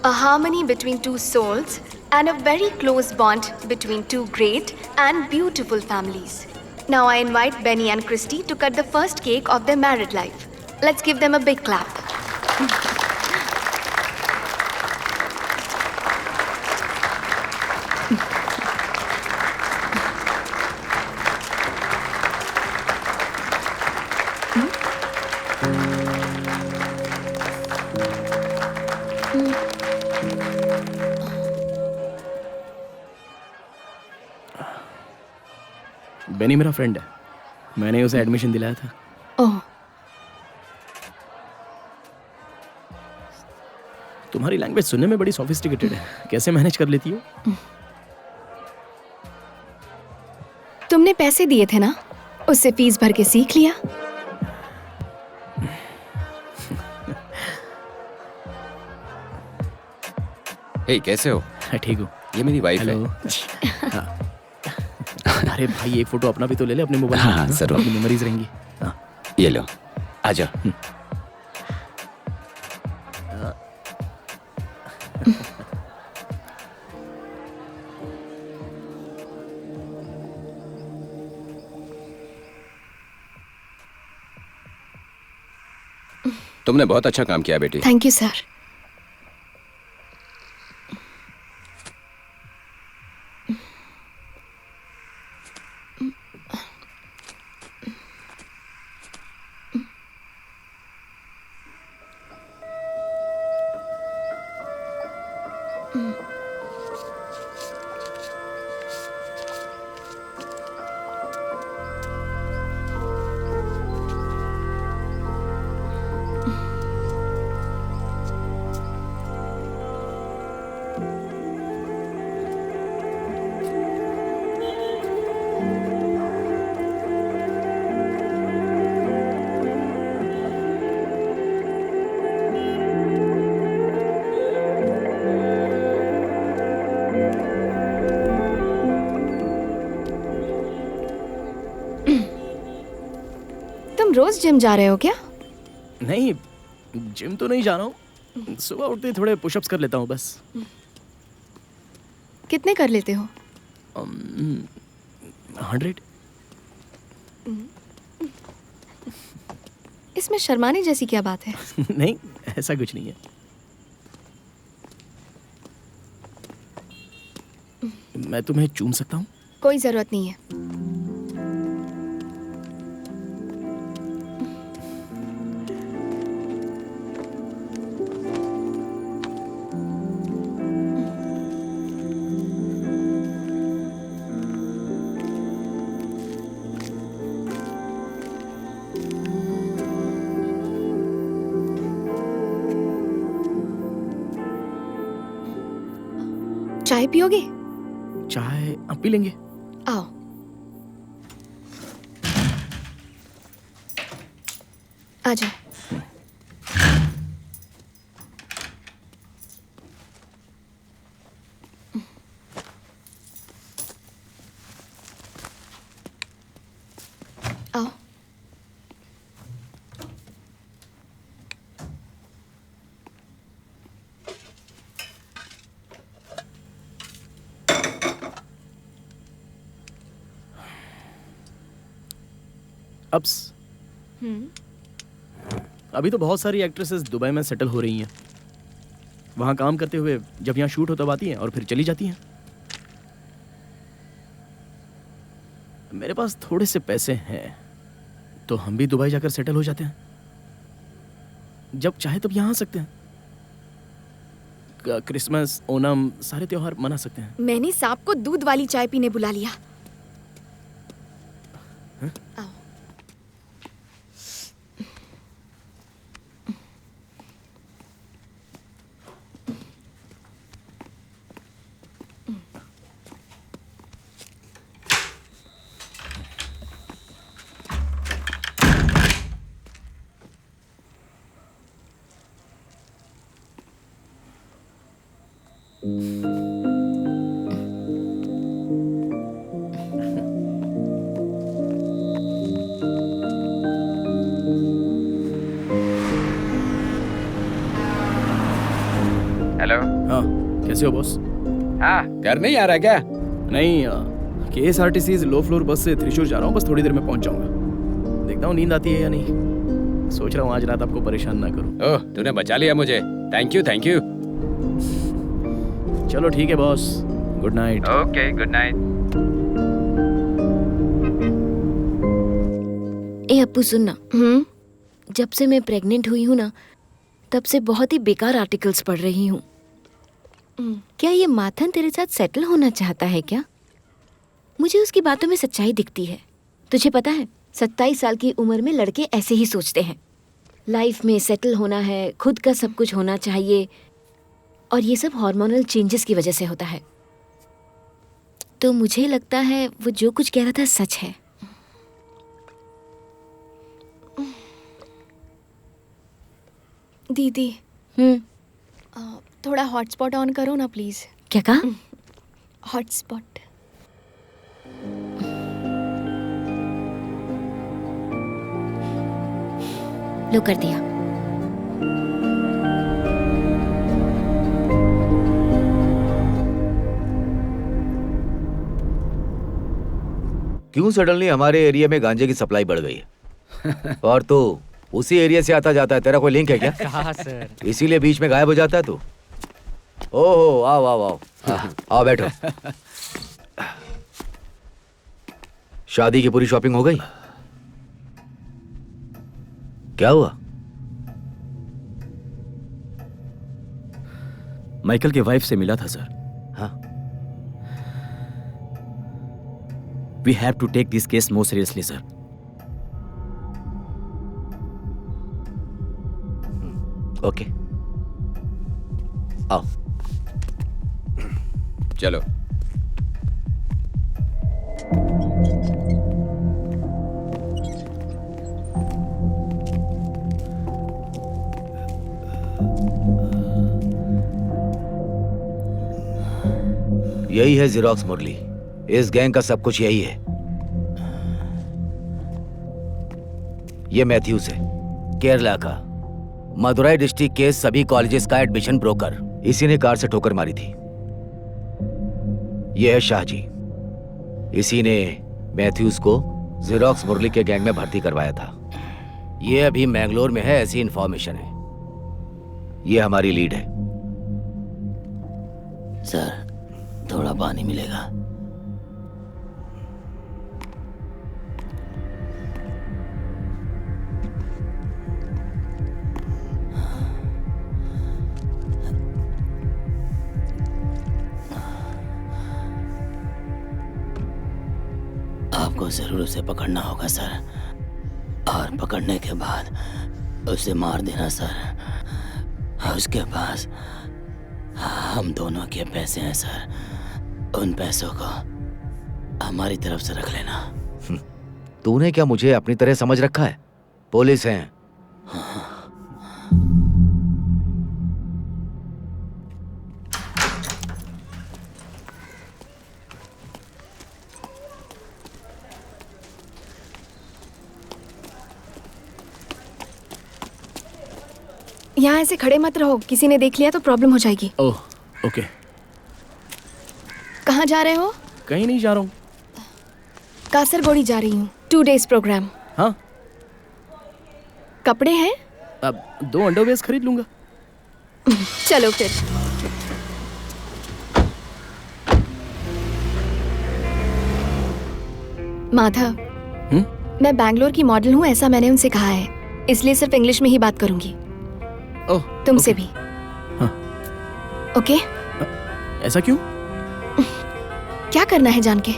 a harmony between two souls and a very close bond between two great and beautiful families. Now I invite Benny and Christy to cut the first cake of their married life. Let's give them a big clap. Beni मेरा फ्रेंड है, मैंने उसे एडमिशन दिलाया था। ओह, तुम्हारी लैंग्वेज सुनने में बड़ी सोफिस्टिकेटेड है, कैसे मैनेज कर लेती हो? तुमने पैसे दिए थे ना, उससे फीस भर के सीख लिया। हे कैसे हो? ठीक हूँ। ये मेरी वाइफ है। हाँ। अरे भाई एक फोटो अपना भी तो ले ले अपने मोबाइल में। हाँ जरूर, अपनी मेमोरीज रहेंगी। हाँ। ये लो, आजा। तुमने बहुत अच्छा काम किया बेटी। Thank you sir. तुम रोज जिम जा रहे हो क्या? नहीं, जिम तो नहीं जा रहा हूँ। सुबह उठते ही थोड़े पुशअप्स कर लेता हूँ बस। कितने कर लेते हो? 100। इसमें शर्माने जैसी क्या बात है? नहीं, ऐसा कुछ नहीं है। मैं तुम्हें चूम सकता हूँ? कोई जरूरत नहीं है। चाय पियोगे? चाय अब पी लेंगे। आओ। आ जाओ। आओ। अब्स। अभी तो बहुत सारी एक्ट्रेसेस दुबई में सेटल हो रही हैं। वहाँ काम करते हुए जब यहाँ शूट हो तब आती हैं और फिर चली जाती हैं। मेरे पास थोड़े से पैसे हैं तो हम भी दुबई जाकर सेटल हो जाते हैं। जब चाहे तब यहाँ आ सकते हैं। क्रिसमस, ओणम सारे त्योहार मना सकते हैं। मैंने सांप को दूध वाली चाय पीने बुला लिया। आओ। हेलो। हाँ, कैसे हो बॉस? हाँ, घर नहीं आ रहा क्या? नहीं, KSRTC लो फ्लोर बस से त्रिशूर जा रहा हूँ। बस थोड़ी देर में पहुंच जाऊंगा। देखता हूँ नींद आती है या नहीं। सोच रहा हूँ आज रात आपको परेशान ना करूँ। ओह, तूने बचा लिया मुझे। Thank you, thank you. चलो ठीक है boss, good night. Okay, good night. ए अप्पू सुनना, जब से मैं प्रेग्नेंट हुई हूँ ना, तब से बहुत ही बेकार आर्टिकल्स पढ़ रही हूँ। क्या ये माथन तेरे साथ सेटल होना चाहता है क्या? मुझे उसकी बातों में सच्चाई दिखती है। तुझे पता है, 27 साल की उम्र में लड़के ऐसे ही सोचते हैं। लाइफ में सेटल होना है, खुद का सब कुछ होना चाहिए, और ये सब हार्मोनल चेंजेस की वजह से होता है। तो मुझे लगता है वो जो कुछ कह रहा था सच है। दीदी, थोड़ा हॉटस्पॉट ऑन करो ना प्लीज। क्या कहा? हॉटस्पॉट। लो कर दिया। क्यों सडनली हमारे एरिया में गांजे की सप्लाई बढ़ गई है? और तो उसी एरिया से आता जाता है। तेरा कोई लिंक है क्या? कहा सर। इसीलिए बीच में गायब हो जाता है तू। ओहो, आओ आओ आओ, आओ बैठो। शादी की पूरी शॉपिंग हो गई? क्या हुआ? माइकल के वाइफ से मिला था सर। हाँ? We have to take this case more seriously, sir. Okay, आओ। चलो। यही है ज़ेरॉक्स मुरली। इस गैंग का सब कुछ यही है। ये मैथ्यूज है, केरला का, मदुराई डिस्ट्रिक्ट के सभी कॉलेजेस का एडमिशन ब्रोकर। इसी ने कार से ठोकर मारी थी। यह है शाहजी, इसी ने मैथ्यूज को जेरोक्स मुरली के गैंग में भर्ती करवाया था। ये अभी मैंगलोर में है, ऐसी इंफॉर्मेशन है। ये हमारी लीड है। सर थोड़ा पानी मिलेगा? आपको जरूर उसे पकड़ना होगा सर, और पकड़ने के बाद उसे मार देना सर। उसके पास हम दोनों के पैसे हैं सर, उन पैसों को हमारी तरफ से रख लेना। तूने क्या मुझे अपनी तरह समझ रखा है? पुलिस हैं। यहाँ ऐसे खड़े मत रहो, किसी ने देख लिया तो प्रॉब्लम हो जाएगी। Oh okay. कहाँ जा रहे हो? कहीं नहीं जा रहा हूँ, कासरगोड़ी जा रही हूँ। 2 days प्रोग्राम। हाँ। कपड़े हैं? अब 2 अंडरवेयर्स खरीद लूंगा। चलो फिर। माधव, मैं बैंगलोर की मॉडल हूँ, ऐसा मैंने उनसे कहा है, इसलिए सिर्फ इंग्लिश में ही बात करूंगी। ओह, तुमसे भी। हाँ। ओके? ऐसा क्यों? क्या करना है जान के?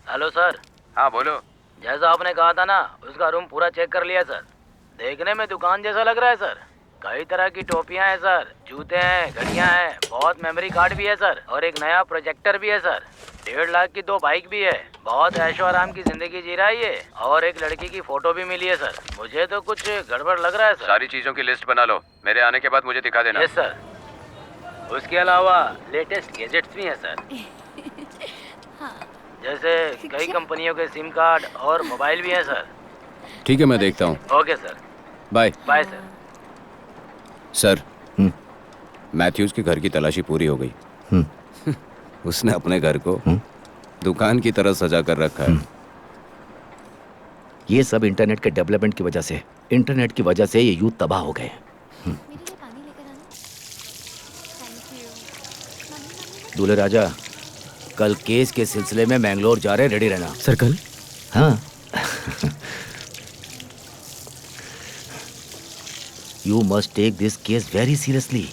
Hello sir. हाँ बोलो। जैसा आपने कहा था ना, उसका रूम पूरा चेक कर लिया सर। देखने में दुकान जैसा लग रहा है सर। कई तरह की टोपियां हैं सर, जूते हैं, घड़ियां हैं, बहुत मेमोरी कार्ड भी है सर, और एक नया प्रोजेक्टर भी है सर। 1.5 लाख की 2 बाइक भी है। बहुत ऐशो आराम की जिंदगी जी रहा है ये, और एक लड़की की फोटो भी मिली है सर। मुझे तो कुछ गड़बड़ लग रहा है सर। सारी चीजों की लिस्ट बना लो, मेरे आने के बाद मुझे दिखा देना। Yes sir. उसके अलावा लेटेस्ट गैजेट्स भी हैं सर, जैसे कई कंपनियों के सिम कार्ड और मोबाइल भी हैं सर। ठीक है, मैं देखता हूँ। Okay sir, bye. Bye sir. Sir, Mathews के घर की तलाशी पूरी हो गई। उसने अपने घर को दुकान की तरह सजा कर रखा है। ये सब इंटरनेट के डेवलपमेंट की वजह से, इंटरनेट की वजह से ये यूथ तबाह हो गए। दूल्हे राजा, कल केस के सिलसिले में मैंगलोर जा रहे, रेडी रहना। सर कल? हाँ। You must take this case very seriously.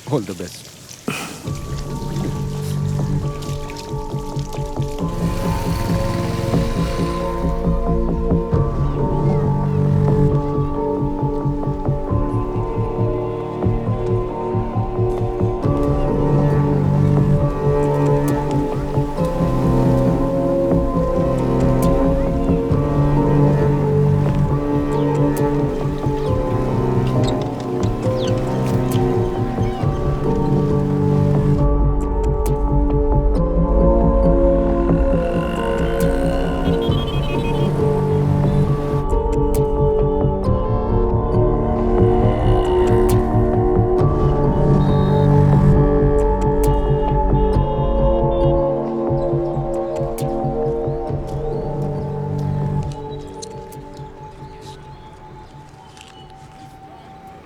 All the best.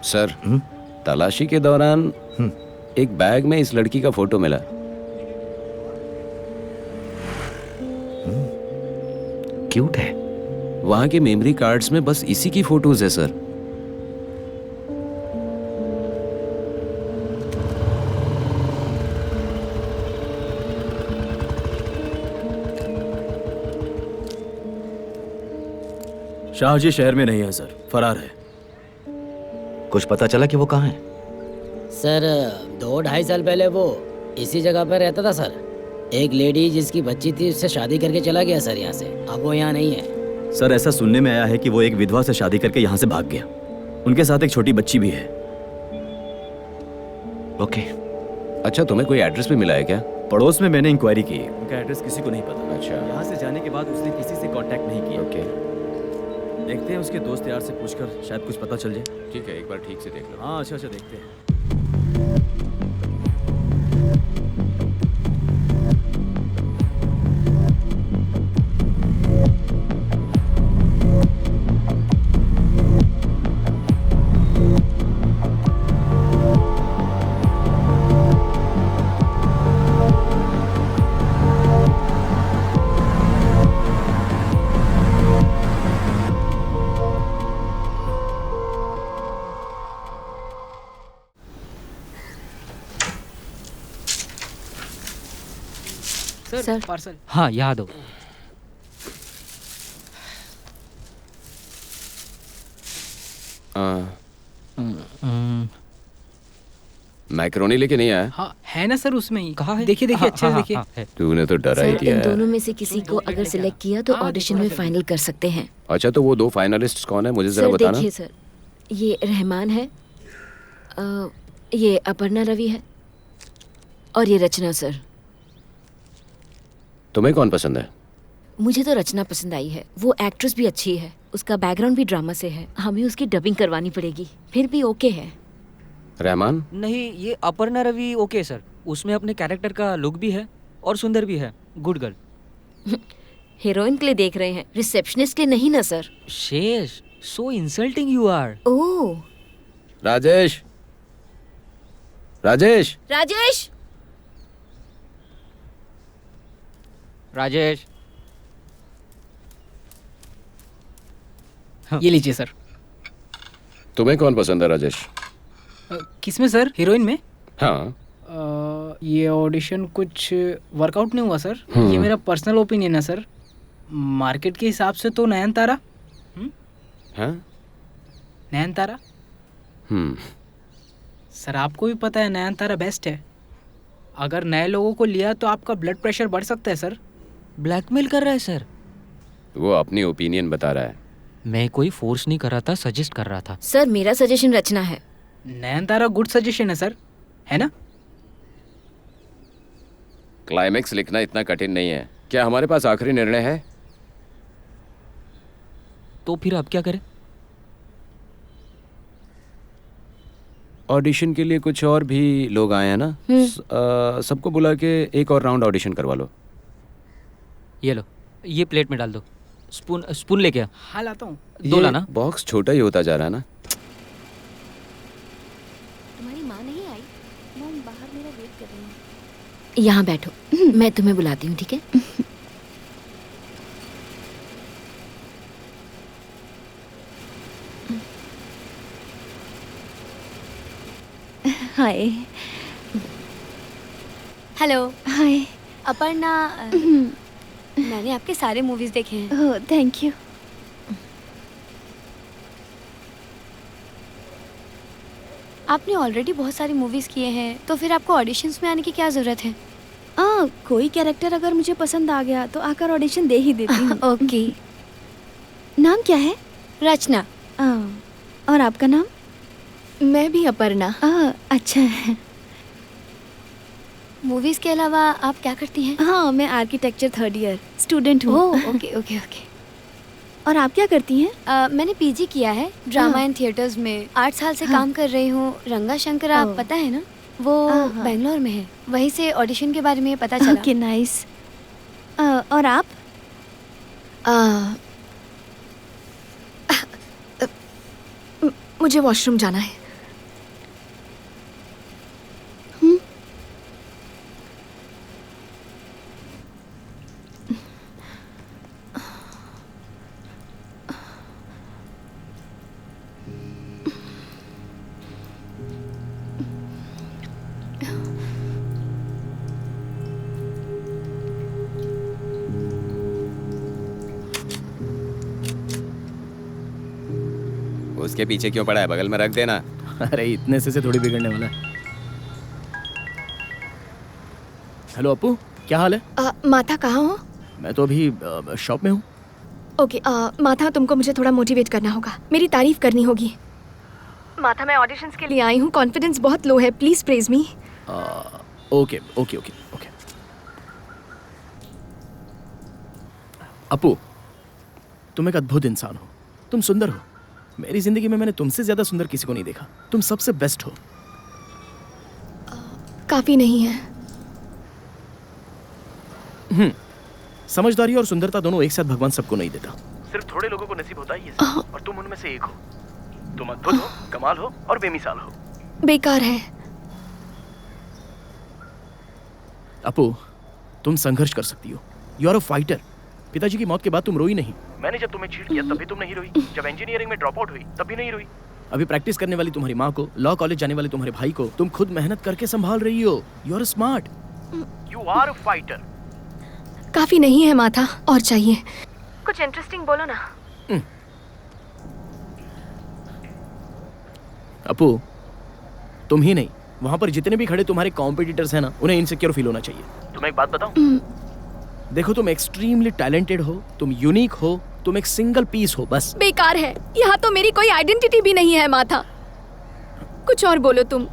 Sir, तलाशी के दौरान एक बैग में इस लड़की का फोटो मिला। क्यूट है। वहां के मेमोरी कार्ड्स में बस इसी की फोटोज है सर। शाहजी शहर में नहीं है सर, फरार है। कुछ पता चला कि वो कहाँ है? सर 2-2.5 साल पहले वो इसी जगह पर रहता था सर। एक लेडी जिसकी बच्ची थी उससे शादी करके चला गया सर यहाँ से। अब वो यहाँ नहीं है। सर ऐसा सुनने में आया है कि वो एक विधवा से शादी करके यहाँ से भाग गया। उनके साथ एक छोटी बच्ची भी है। ओके। अच्छा, तुम्हें कोई एड्रेस भी मिला है क्या? पड़ोस में मैंने इंक्वायरी की, उनका एड्रेस किसी को नहीं पता। अच्छा। यहाँ से जाने के बाद उसने किसी से कांटेक्ट नहीं किया। ओके। देखते हैं उसके दोस्त यार से पूछकर शायद कुछ पता चल जाए। ठीक है, एक बार ठीक से देख लो। हाँ अच्छा देखते हैं। Sir parcel. हाँ, यहाँ दो। मैक्रोनी लेके नहीं आया? हाँ है ना सर, उसमें ही। कहाँ है? देखिए देखिए, हाँ, अच्छे से हाँ, देखिए। हाँ, तूने तो डरा ही सर, दिया इन है। दोनों में से किसी को अगर सिलेक्ट किया तो ऑडिशन में फाइनल कर सकते हैं। अच्छा, तो वो 2 फाइनलिस्ट्स कौन है, मुझे जरा सर बताना। देखिए सर, ये रहमान है, ये अपर्णा रवि है और ये रचना सर। तुम्हें कौन पसंद है? मुझे तो रचना पसंद आई है। वो एक्ट्रेस भी अच्छी है, उसका बैकग्राउंड भी ड्रामा से है। हमें उसकी डबिंग करवानी पड़ेगी, फिर भी ओके है। रहमान? नहीं, ये अपर्णा रवि ओके सर। उसमें अपने कैरेक्टर का लुक भी है और सुंदर भी है। Good girl. हीरोइन के लिए देख रहे हैं, रिसेप्शनिस्ट के लिए नहीं ना सर। शेष, सो इंसल्टिंग यू आर। ओह राजेश, राजेश, राजेश, राजेश। ये लीजिए सर। तुम्हें कौन पसंद है राजेश? किसमें सर? हीरोइन में? हाँ। ये ऑडिशन कुछ वर्कआउट नहीं हुआ सर। ये मेरा पर्सनल ओपिनियन है सर। मार्केट के हिसाब से तो नयनतारा। हाँ? नयनतारा। सर आपको भी पता है नयनतारा बेस्ट है। अगर नए लोगों को लिया तो आपका ब्लड प्रेशर बढ़ सकता है सर। ब्लैकमेल कर रहा है सर। वो अपनी ओपिनियन बता रहा है। मैं कोई फोर्स नहीं कर रहा था, सजेस्ट कर रहा था। सर मेरा सजेशन रचना है। नयनतारा गुड सजेशन है सर, है ना? क्लाइमेक्स लिखना इतना कठिन नहीं है। क्या हमारे पास आखिरी निर्णय है? तो फिर अब क्या करें? ऑडिशन के लिए कुछ और भी लोग आए हैं ना, सबको बुला के एक और राउंड ऑडिशन करवा लो। ये लो, ये प्लेट में डाल दो। स्पून लेके आ। हाँ लाता हूँ। 2 लाना। बॉक्स छोटा ही होता जा रहा है ना। तुम्हारी माँ नहीं आई? मॉम बाहर मेरा वेट कर रही है। यहाँ बैठो, मैं तुम्हें बुलाती हूँ, ठीक है? हाय। हेलो। हाय। अपर्णा, मैंने आपके सारे मूवीज देखे हैं। Oh thank you. आपने ऑलरेडी बहुत सारी मूवीज किए हैं, तो फिर आपको ऑडिशंस में आने की क्या जरूरत है? कोई कैरेक्टर अगर मुझे पसंद आ गया तो आकर ऑडिशन दे ही देती हूँ। ओके। नाम क्या है? रचना। और आपका नाम? मैं भी अपर्णा। अच्छा है। मूवीज के अलावा आप क्या करती हैं? हाँ, मैं आर्किटेक्चर 3rd ईयर स्टूडेंट हूँ। Okay okay okay. और आप क्या करती हैं? मैंने पीजी किया है ड्रामा एंड थिएटर्स में। 8 साल से काम कर रही हूँ। रंगा शंकर आप पता है ना, वो बेंगलोर में है। वहीं से ऑडिशन के बारे में पता चला। Okay nice. और आप? मुझे वॉशरूम जाना है। उसके पीछे क्यों पड़ा है? बगल में रख देना। अरे इतने से थोड़ी बिगड़ने वाला है। हेलो अपू, क्या हाल है? माथा कहाँ हो? मैं तो अभी शॉप में हूँ। ओके माथा, तुमको मुझे थोड़ा मोटिवेट करना होगा, मेरी तारीफ करनी होगी। माथा, मैं ऑडिशंस के लिए आई हूँ, कॉन्फिडेंस बहुत लो है, please praise me. Okay okay okay okay. Apu, तुम एक अद्भुत इंसान हो, तुम सुंदर हो। मेरी जिंदगी में मैंने तुमसे ज्यादा सुंदर किसी को नहीं देखा। तुम सबसे बेस्ट हो। काफी नहीं है। समझदारी और सुंदरता दोनों एक साथ भगवान सबको नहीं देता, सिर्फ थोड़े लोगों को नसीब होता है ये सब, और तुम उनमें से एक हो। तुम अद्भुत हो, कमाल हो और बेमिसाल हो। बेकार है। अपू, तुम संघर्ष कर सकती हो। You are a fighter. पिताजी की मौत के बाद तुम रोई नहीं। मैंने जब तुम्हें चीट किया तब भी तुम नहीं रोई। जब इंजीनियरिंग में ड्रॉप आउट हुई तब भी नहीं रोई। अभी प्रैक्टिस करने वाली तुम्हारी माँ को, लॉ कॉलेज जाने वाले तुम्हारे भाई को तुम खुद मेहनत करके संभाल रही हो। You are smart, you are a fighter. काफी नहीं है माथा, और चाहिए। कुछ इंटरेस्टिंग बोलो ना। अपू, तुम ही नहीं, वहां पर जितने भी खड़े तुम्हारे कॉम्पिटिटर्स हैं ना, उन्हें इनसिक्योर फील होना चाहिए। तुम्हें एक बात बताऊं? देखो, तुम एक्सट्रीमली टैलेंटेड हो, तुम यूनिक हो, तुम एक सिंगल पीस हो बस। बेकार है, यहाँ तो मेरी कोई आइडेंटिटी भी नहीं है माथा। कुछ और बोलो तुम।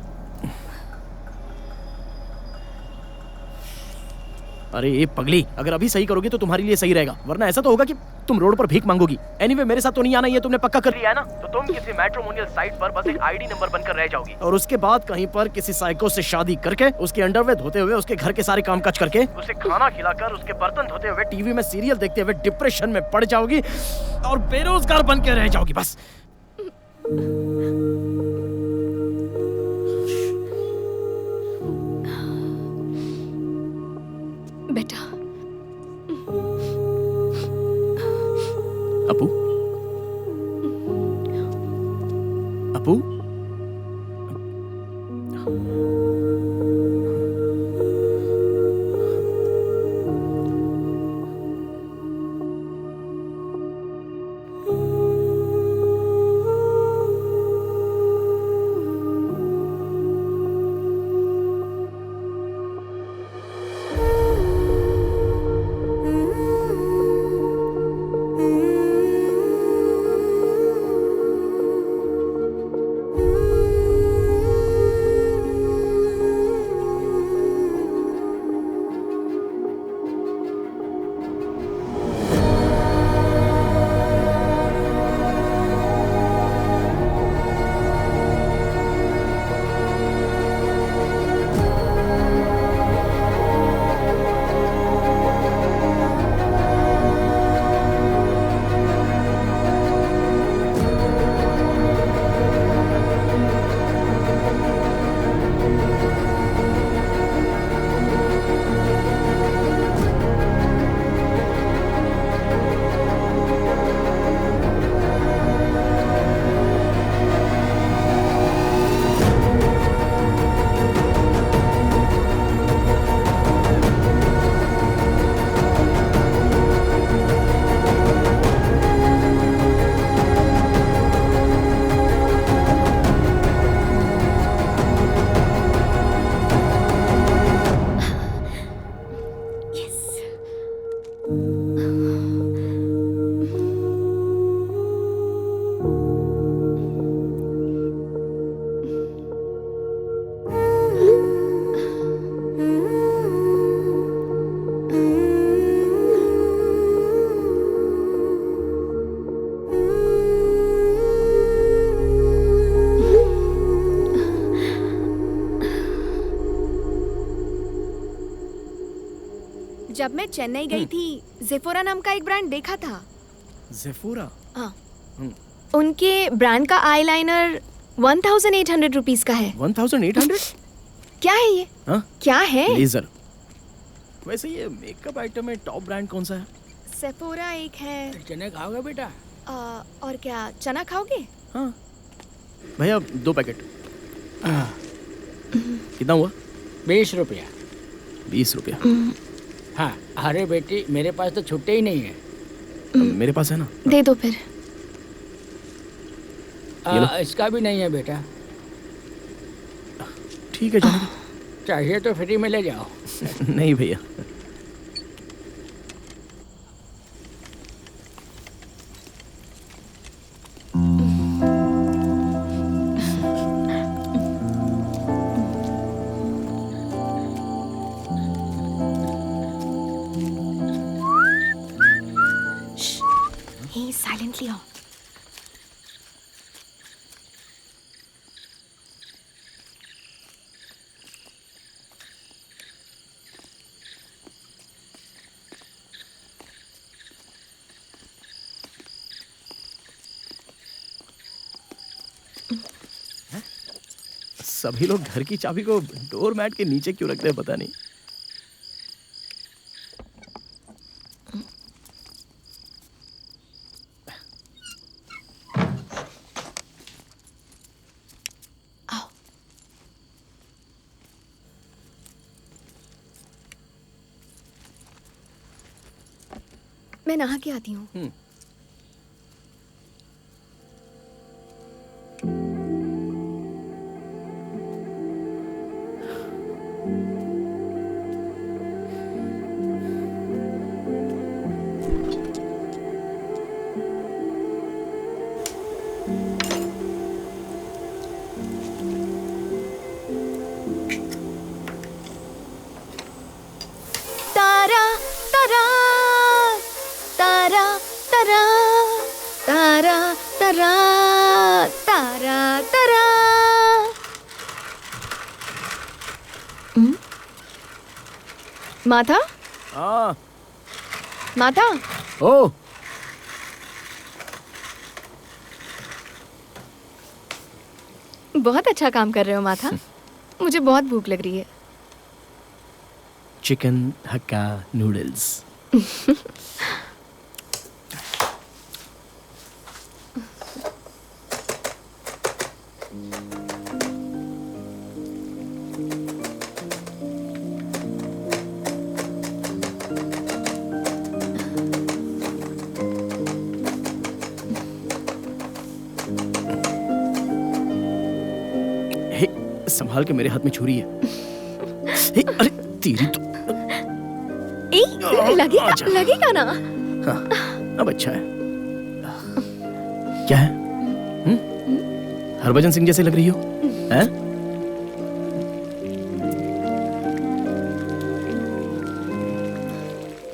अरे ये पगली, अगर अभी सही करोगे तो तुम्हारे लिए सही रहेगा, वरना ऐसा तो होगा कि तुम रोड पर भीख मांगोगी। एनीवे, मेरे साथ तो नहीं आना, ये तुमने पक्का कर लिया है ना? तो तुम किसी मैट्रिमोनियल साइट पर बस एक आईडी नंबर बनकर रह जाओगी, और उसके बाद कहीं पर किसी साइको से शादी करके, उसके अंडरवेयर धोते हुए, उसके घर के सारे कामकाज करके, उसे खाना खिलाकर, उसके बर्तन धोते हुए, टीवी में सीरियल देखते हुए डिप्रेशन में पड़ जाओगी और बेरोजगार बन के रह जाओगी बस। बेटा। अपू, अपू, जब मैं चेन्नई गई थी, ज़ेफोरा नाम का एक ब्रांड देखा था। ज़ेफोरा? हाँ। उनके ब्रांड का आईलाइनर 1800 रुपीस का है। 1800? क्या है ये? हाँ? क्या है? लेजर। वैसे ये मेकअप आइटम में टॉप ब्रांड कौन सा है? सेफोरा एक है। चने खाओगे बेटा? और क्या, चना खाओगे? हाँ भैया, 2 पैकेट। कितना हुआ? 20 रुपया। 20 रुपया? हाँ। अरे बेटी, मेरे पास तो छुट्टे ही नहीं है। मेरे पास है ना। दे दो फिर। ये लो। इसका भी नहीं है बेटा। ठीक है जाने दो। चाहिए तो फ्री में ले जाओ। नहीं भैया। Hey, silently आओ। सभी लोग घर की चाबी को डोर मैट के नीचे क्यों रखते हैं पता नहीं। मैं नहा के आती हूँ। तारा तारा तारा तारा तारा तारा तारा तारा। माथा हाँ। माथा ओ बहुत अच्छा काम कर रहे हो माथा। मुझे बहुत भूख लग रही है। चिकन हक्का नूडल्स। हे, संभाल के, मेरे हाथ में छुरी है। हे, अरे तेरी तो लगेगा ना। हाँ, अब अच्छा है। क्या है? हरभजन सिंह जैसे लग रही हो, हैं?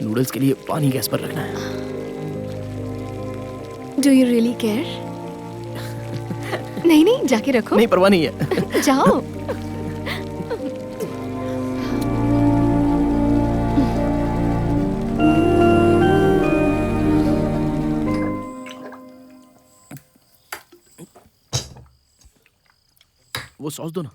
नूडल्स के लिए पानी गैस पर रखना है। Do you really care? नहीं नहीं, जाके रखो। नहीं, परवाह नहीं है। जाओ। वो सॉस दो ना।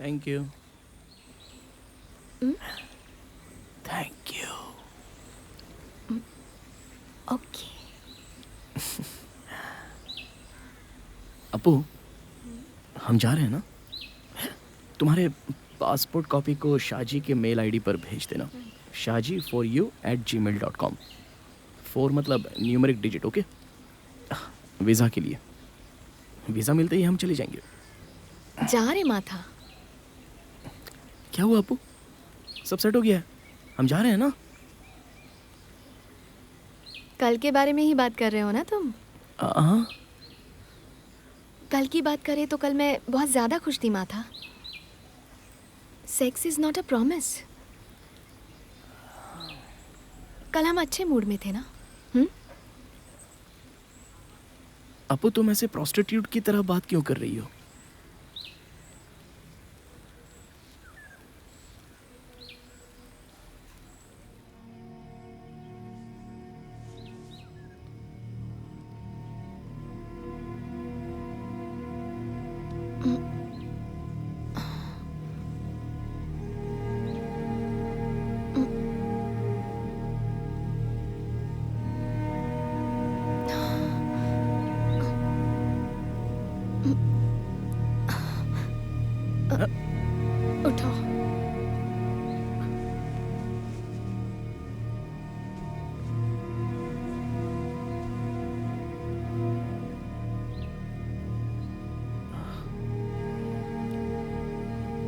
Thank you. Thank you. Okay. अपू, हम जा रहे हैं ना? तुम्हारे पासपोर्ट कॉपी को शाहजी के मेल आईडी पर भेज देना। shaji4u@gmail.com। 4 मतलब न्यूमेरिक डिजिट, ओके? वीज़ा के लिए। वीज़ा मिलते ही हम चले जाएंगे। जा रहे माथा। क्या हुआ अपू? सब सेट हो गया है? हम जा रहे हैं ना? कल के बारे में ही बात कर रहे हो ना तुम? हाँ। कल की बात करें तो कल मैं बहुत ज़्यादा खुश थी माथा। Sex is not a promise. कल हम अच्छे मूड में थे ना? अपू तुम ऐसे प्रोस्टिट्यूट की तरह बात क्यों कर रही हो? उठो।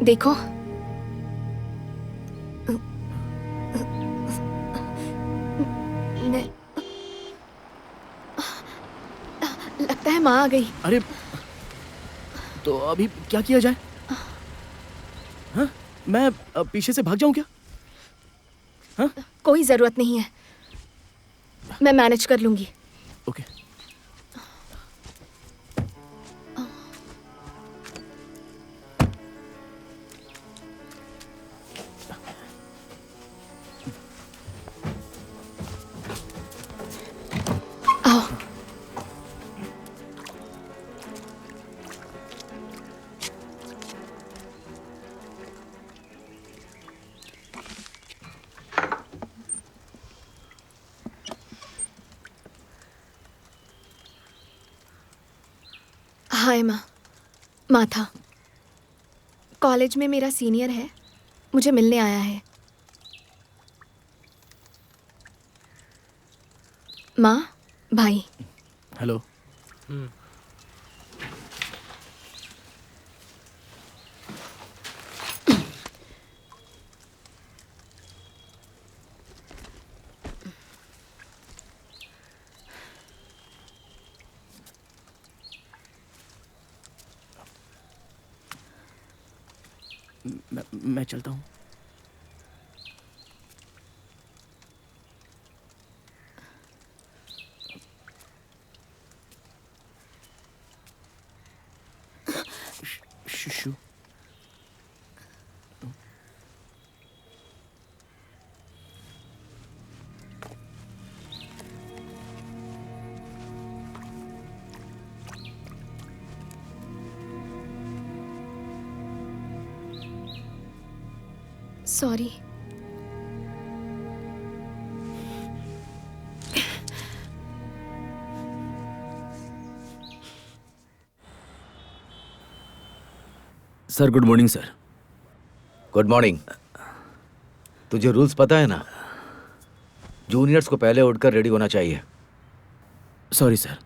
देखो, लगता है माँ आ गई। अरे तो अभी क्या किया जाए? हाँ? मैं पीछे से भाग जाऊं क्या? हाँ? कोई जरूरत नहीं है, मैं मैनेज कर लूंगी। ओके। आओ। हाय माँ। माथा कॉलेज में मेरा सीनियर है, मुझे मिलने आया है। माँ, भाई। हेलो। मैं चलता हूँ। शुशु। Sorry. Sir good morning sir. Good morning. तुझे रूल्स पता है ना? जूनियर्स को पहले उठकर रेडी होना चाहिए। Sorry sir.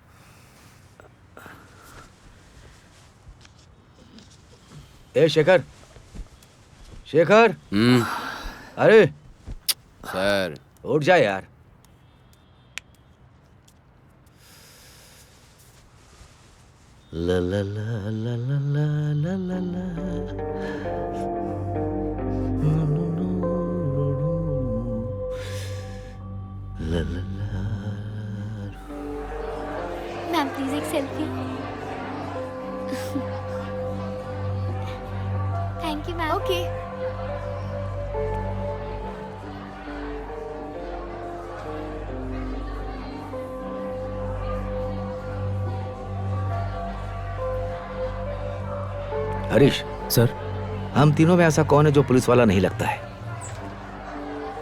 ए शेखर, शेखर। अरे सर उठ जा यार। ला ला ला ला ला ला ला ला ला ला ला। मैम प्लीज एक selfie. Thank you ma'am. Okay. Harish sir, हम तीनों में ऐसा कौन है जो पुलिस वाला नहीं लगता है?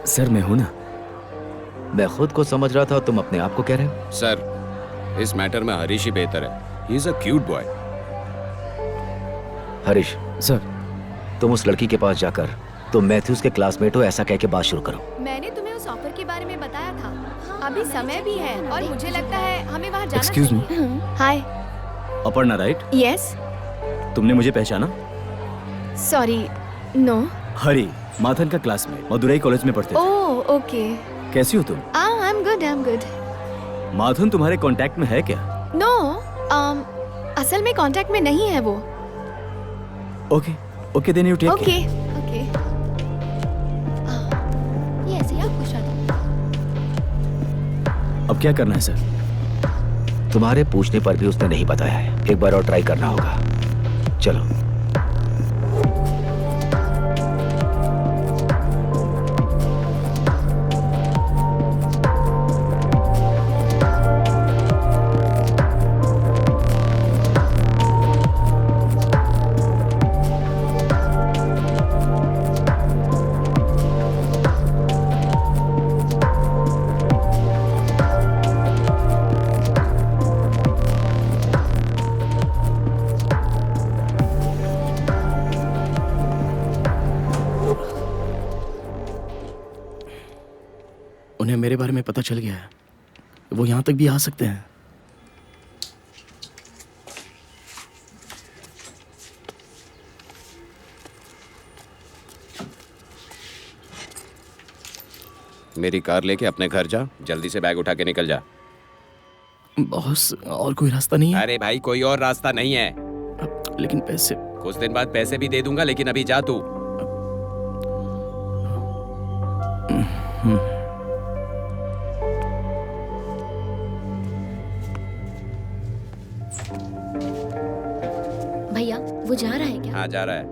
सर मैं हूं ना। मैं खुद को समझ रहा था, तुम अपने आप को कह रहे हो? सर इस मैटर में हरीश ही बेहतर है। He is a cute boy. Harish sir, तुम उस लड़की के पास जाकर तुम मैथ्यूज के क्लासमेट हो ऐसा कह के बात शुरू करो। मैंने तुम्हें उस ऑफर के बारे में बताया था। अभी समय भी है और मुझे लगता है हमें वहाँ जाना एक्सक्यूज मी। हाय। अपर्णा राइट? यस। तुमने मुझे पहचाना? Sorry, no. हरी, माथन का क्लासमेट, मदुरई कॉलेज में पढ़ते थे। Oh okay. कैसी हो तुम? I am good, I am good. Mathan तुम्हारे कांटेक्ट में है क्या? नो, असल में कांटेक्ट में नहीं है वो। Okay okay, then you take okay care. Okay. ये ऐसे ही आप खुश अब क्या करना है सर? तुम्हारे पूछने पर भी उसने नहीं बताया है। एक बार और ट्राई करना होगा। चलो। उन्हें मेरे बारे में पता चल गया है। वो यहाँ तक भी आ सकते हैं। मेरी कार लेके अपने घर जा, जल्दी से बैग उठा के निकल जा। बॉस, और कोई रास्ता नहीं है? अरे भाई, कोई और रास्ता नहीं है। लेकिन पैसे? कुछ दिन बाद पैसे भी दे दूंगा, लेकिन अभी जा तू। भैया वो जा रहा है क्या? हाँ, जा रहा है।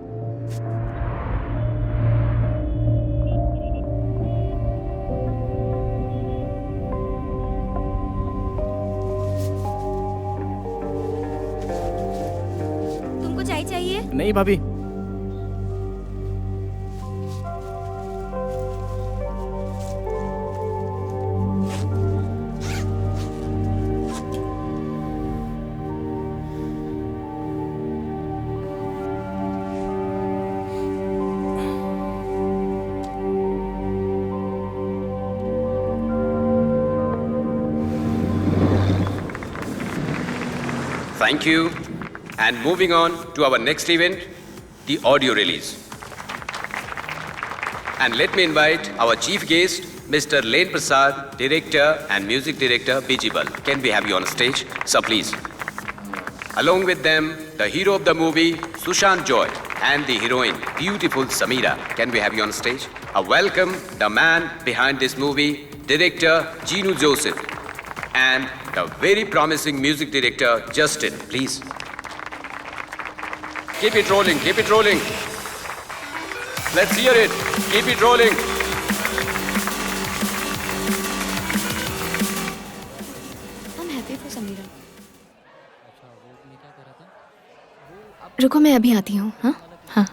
तुमको चाय चाहिए? नहीं भाभी। Thank you. And moving on to our next event, the audio release. And let me invite our chief guest, Mr. Lane Prasad, director and music director, Bijibal. Can we have you on stage? Sir, please. Along with them, the hero of the movie, Sushant Joy, and the heroine, beautiful Samira. Can we have you on stage? A welcome the man behind this movie, director Ginu Joseph, and the very promising music director, Justin. Please. Keep it rolling, keep it rolling. Let's hear it. Keep it rolling. I'm happy for Samira. रुको, मैं अभी आती हूँ। हाँ हाँ।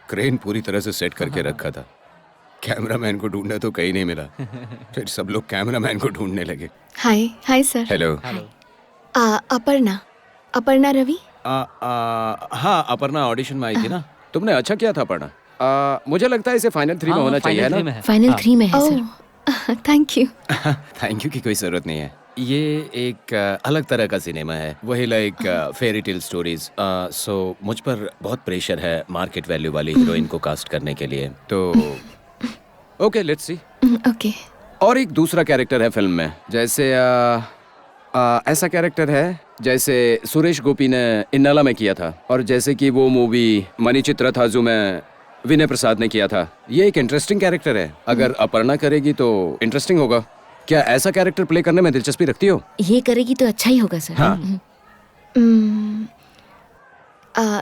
क्रेन पूरी तरह से सेट करके रखा था। कैमरामैन को ढूंढा तो कहीं नहीं मिला। फिर सब लोग कैमरामैन को ढूंढने लगे। Hi hi sir. Hello. Aparna Ravi. हाँ, अपर्णा ऑडिशन में आई थी ना। तुमने अच्छा किया था अपर्णा। मुझे लगता है इसे फाइनल 3 में होना चाहिए, है ना? फाइनल 3 में है sir. Thank you. Thank you की कोई जरूरत नहीं है। ये एक अलग तरह का सिनेमा है, वही लाइक फेरी टेल स्टोरीज। सो मुझ पर बहुत प्रेशर है मार्केट वैल्यू वाली हीरोइन को कास्ट करने के लिए। तो ओके, लेट्स सी। ओके। और एक दूसरा कैरेक्टर है फिल्म में, जैसे ऐसा कैरेक्टर है जैसे सुरेश गोपी ने इन्नाला में किया था, और जैसे कि वो मूवी मणिचित्रा था जो में विनय प्रसाद ने किया था। ये एक इंटरेस्टिंग कैरेक्टर है। अगर अपर्णा करेगी तो इंटरेस्टिंग होगा। क्या ऐसा कैरेक्टर प्ले करने में दिलचस्पी रखती हो? ये करेगी तो अच्छा ही होगा सर। हाँ।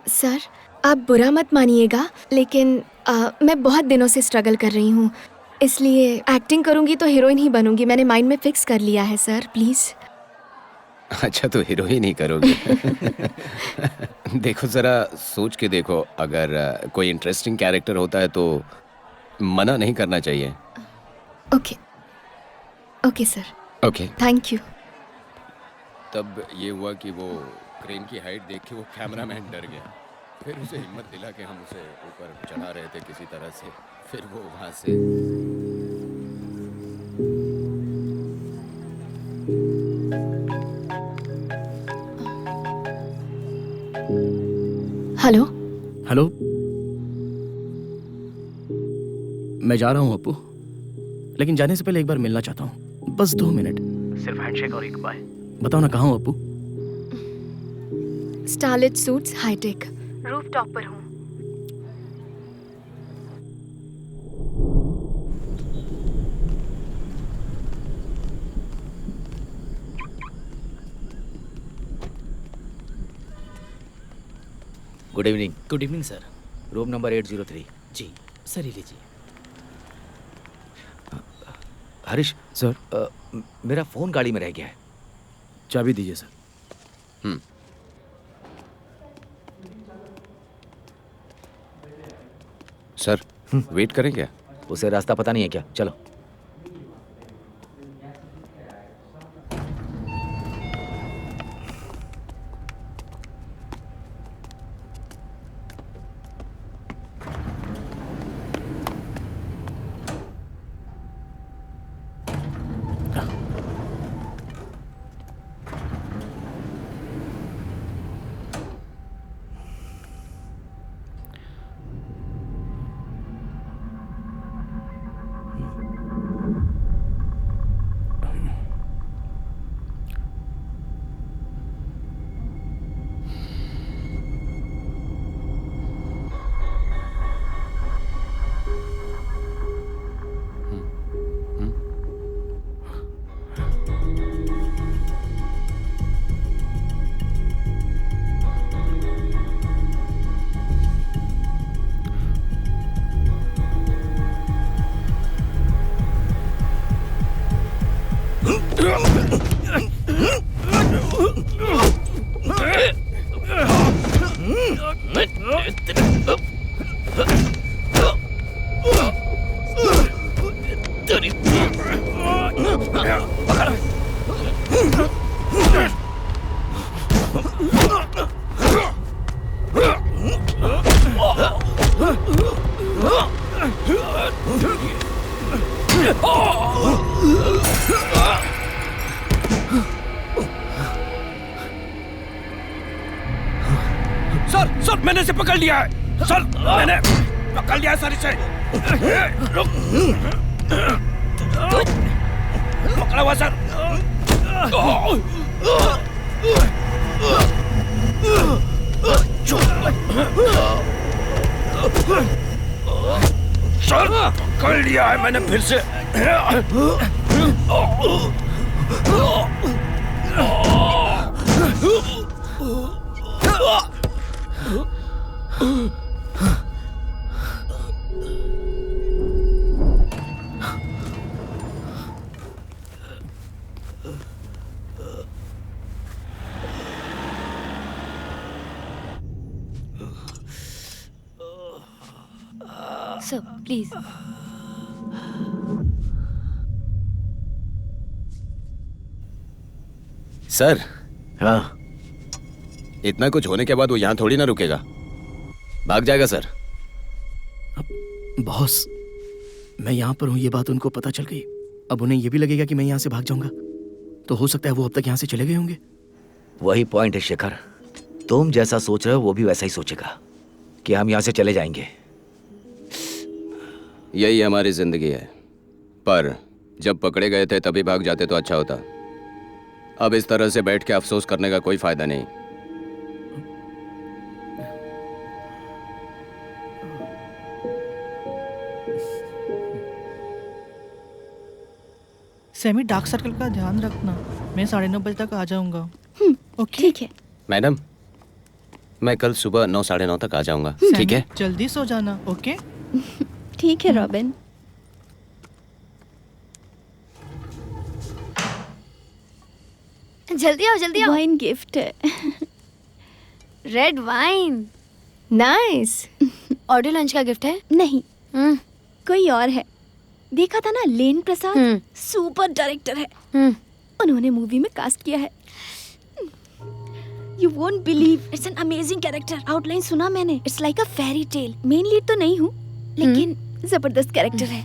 सर, आप बुरा मत मानिएगा, लेकिन मैं बहुत दिनों से स्ट्रगल कर रही हूँ, इसलिए एक्टिंग करूँगी तो हीरोइन ही बनूंगी। मैंने माइंड में फिक्स कर लिया है सर, प्लीज़। अच्छा, तो हीरोइन ही करोगे? देखो, जरा सोच के देखो। अगर कोई इंटरेस्टिंग कैरेक्टर होता है तो मना नहीं करना चाहिए। Okay okay sir. Okay, thank you. तब ये हुआ कि वो क्रेन की हाइट देख के वो कैमरामैन डर गया। फिर उसे हिम्मत दिला के हम उसे ऊपर चढ़ा रहे थे किसी तरह से। फिर वो वहां से हेलो। हेलो, मैं जा रहा हूँ अप्पू, लेकिन जाने से पहले एक बार मिलना चाहता हूँ। बस 2 मिनट, सिर्फ हैंडशेक और एक बाय। बताओ ना, कहाँ हूँ Appu? Starlet suites hitech, rooftop पर हूँ। Good evening. Good evening sir. Room number 803। जी सर, ये लीजिए। हरीश सर, मेरा फोन गाड़ी में रह गया है। चाबी दीजिए सर। सर वेट करें क्या? उसे रास्ता पता नहीं है क्या? चलो। सर मैंने इसे पकड़ लिया है। सर मैंने पकड़ लिया है सर इसे। पकड़ा हुआ सर। सर पकड़ लिया है मैंने फिर से। Sir please. सर। हाँ, इतना कुछ होने के बाद वो यहाँ थोड़ी ना रुकेगा, भाग जाएगा सर। बॉस, मैं यहाँ पर हूँ ये बात उनको पता चल गई। अब उन्हें ये भी लगेगा कि मैं यहाँ से भाग जाऊंगा, तो हो सकता है वो अब तक यहाँ से चले गए होंगे। वही पॉइंट है शेखर, तुम जैसा सोच रहे हो वो भी वैसा ही सोचेगा कि हम यहाँ से चले जाएंगे। यही हमारी जिंदगी है, पर जब पकड़े गए थे तभी भाग जाते तो अच्छा होता। अब इस तरह से बैठ के अफसोस करने का कोई फायदा नहीं। सेमी डार्क सर्कल का ध्यान रखना, मैं 9:30 बजे तक आ जाऊंगा। ओके ठीक है। मैडम, मैं कल सुबह 9 साढ़े 9 तक आ जाऊंगा, ठीक है? जल्दी सो जाना। ओके ठीक है रॉबिन। जल्दी आओ जल्दी आओ। वाइन गिफ्ट है। Red wine. Nice. Audio lunch का गिफ्ट है? नहीं, कोई और है। देखा था ना, लेन प्रसाद सुपर डायरेक्टर है। उन्होंने मूवी में कास्ट किया है। You won't believe, it's an amazing character. Outline सुना मैंने, it's like a fairy tale. Main lead तो नहीं हूँ, लेकिन जबरदस्त कैरेक्टर है।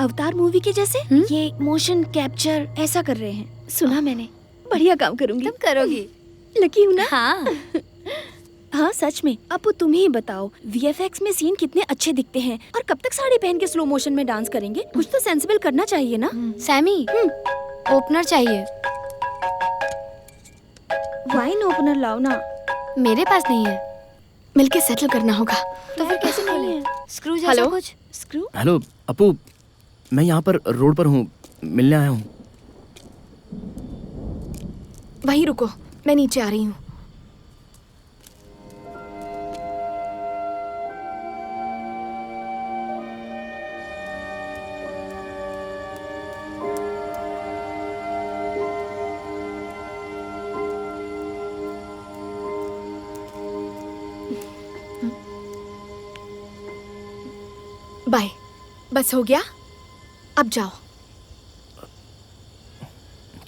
अवतार मूवी के जैसे ये मोशन कैप्चर ऐसा कर रहे हैं, सुना मैंने। बढ़िया काम करूंगी। तुम करोगी? लकी हूँ ना? हाँ। हाँ सच में। अब तुम ही बताओ, VFX में सीन कितने अच्छे दिखते हैं, और कब तक साड़ी पहन के स्लो मोशन में डांस करेंगे? कुछ तो सेंसिबल करना चाहिए ना। सैमी, ओपनर चाहिए। वाइन ओपनर लाओ ना। मेरे पास नहीं है। मिलके सेटल करना होगा। तो फिर कैसे नहीं है? स्क्रू जैसा हेलो? कुछ? स्क्रू? हेलो अपू, मैं यहाँ पर रोड पर हूँ, मिलने आया हूँ। वहीं रुको, मैं नीचे आ रही हूँ। बस हो गया, अब जाओ।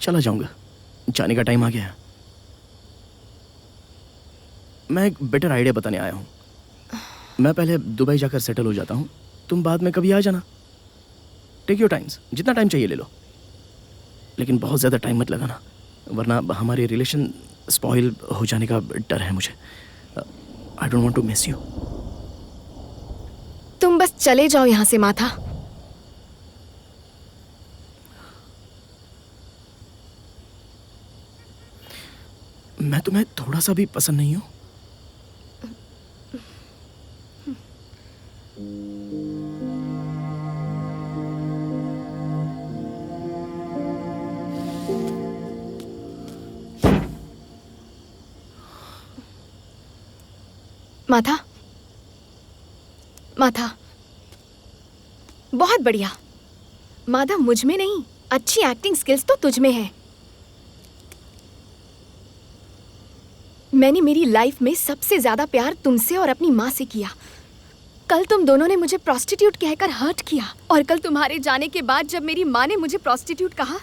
चला जाऊंगा, जाने का टाइम आ गया है। मैं एक बेटर आइडिया बताने आया हूँ। मैं पहले दुबई जाकर सेटल हो जाता हूँ, तुम बाद में कभी आ जाना। टेक योर टाइम्स, जितना टाइम चाहिए ले लो, लेकिन बहुत ज़्यादा टाइम मत लगाना, वरना हमारे रिलेशन स्पॉइल हो जाने का डर है मुझे। I don't want to miss you. तुम बस चले जाओ यहाँ से माथा। मैं तुम्हें थोड़ा सा भी पसंद नहीं हूँ। माथा, माथा, बहुत बढ़िया। माधव मुझ में नहीं, अच्छी एक्टिंग स्किल्स तो तुझ में है। मैंने मेरी लाइफ में सबसे ज्यादा प्यार तुमसे और अपनी माँ से किया। कल तुम दोनों ने मुझे प्रोस्टिट्यूट कहकर हर्ट किया, और कल तुम्हारे जाने के बाद जब मेरी माँ ने मुझे प्रोस्टिट्यूट कहा,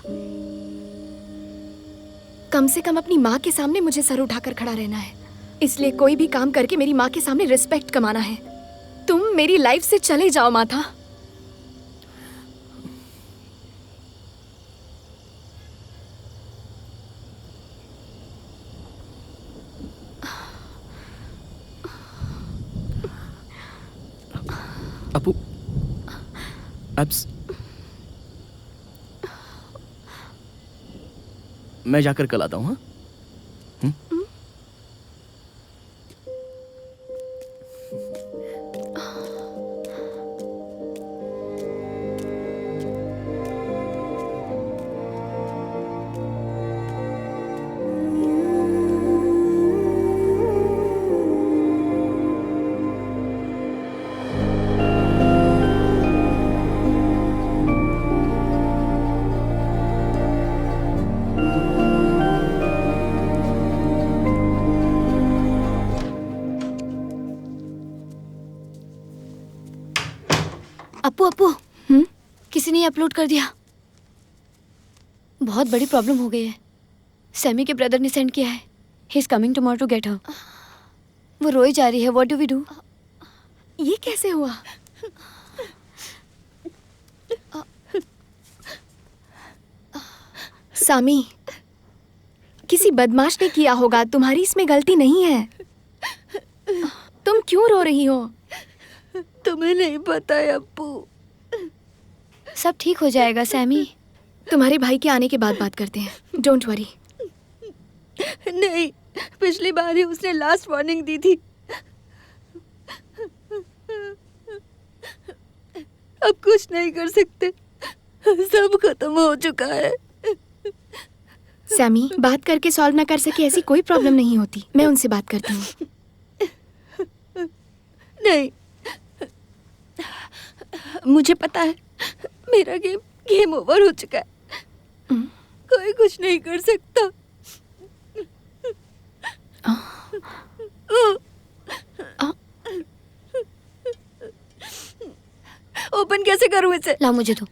कम से कम अपनी माँ के सामने मुझे सर उठाकर खड़ा रहना है। इसलिए कोई भी काम करके मेरी माँ के सामने रिस्पेक्ट कमाना है। तुम मेरी लाइफ से चले जाओ माथा। अपू, एब्स, मैं जाकर कल आता हूँ। हाँ, अपू अपू, किसी ने अपलोड कर दिया। बहुत बड़ी प्रॉब्लम हो गई है। सैमी के ब्रदर ने सेंड किया है। He is coming tomorrow to get her. वो रोई जा रही है। What do we do? ये कैसे हुआ? सामी, किसी बदमाश ने किया होगा, तुम्हारी इसमें गलती नहीं है। तुम क्यों रो रही हो? तुम्हें नहीं पता है अप्पू। सब ठीक हो जाएगा सैमी। तुम्हारे भाई के आने के बाद बात करते हैं। Don't worry. नहीं, पिछली बार ही उसने लास्ट वार्निंग दी थी। अब कुछ नहीं कर सकते, सब खत्म हो चुका है। सैमी, बात करके सॉल्व ना कर सके ऐसी कोई प्रॉब्लम नहीं होती। मैं उनसे बात करती हूँ। नहीं, मुझे पता है मेरा गेम ओवर हो चुका है। कोई कुछ नहीं कर सकता। ओपन कैसे करूं इसे? ला मुझे दो।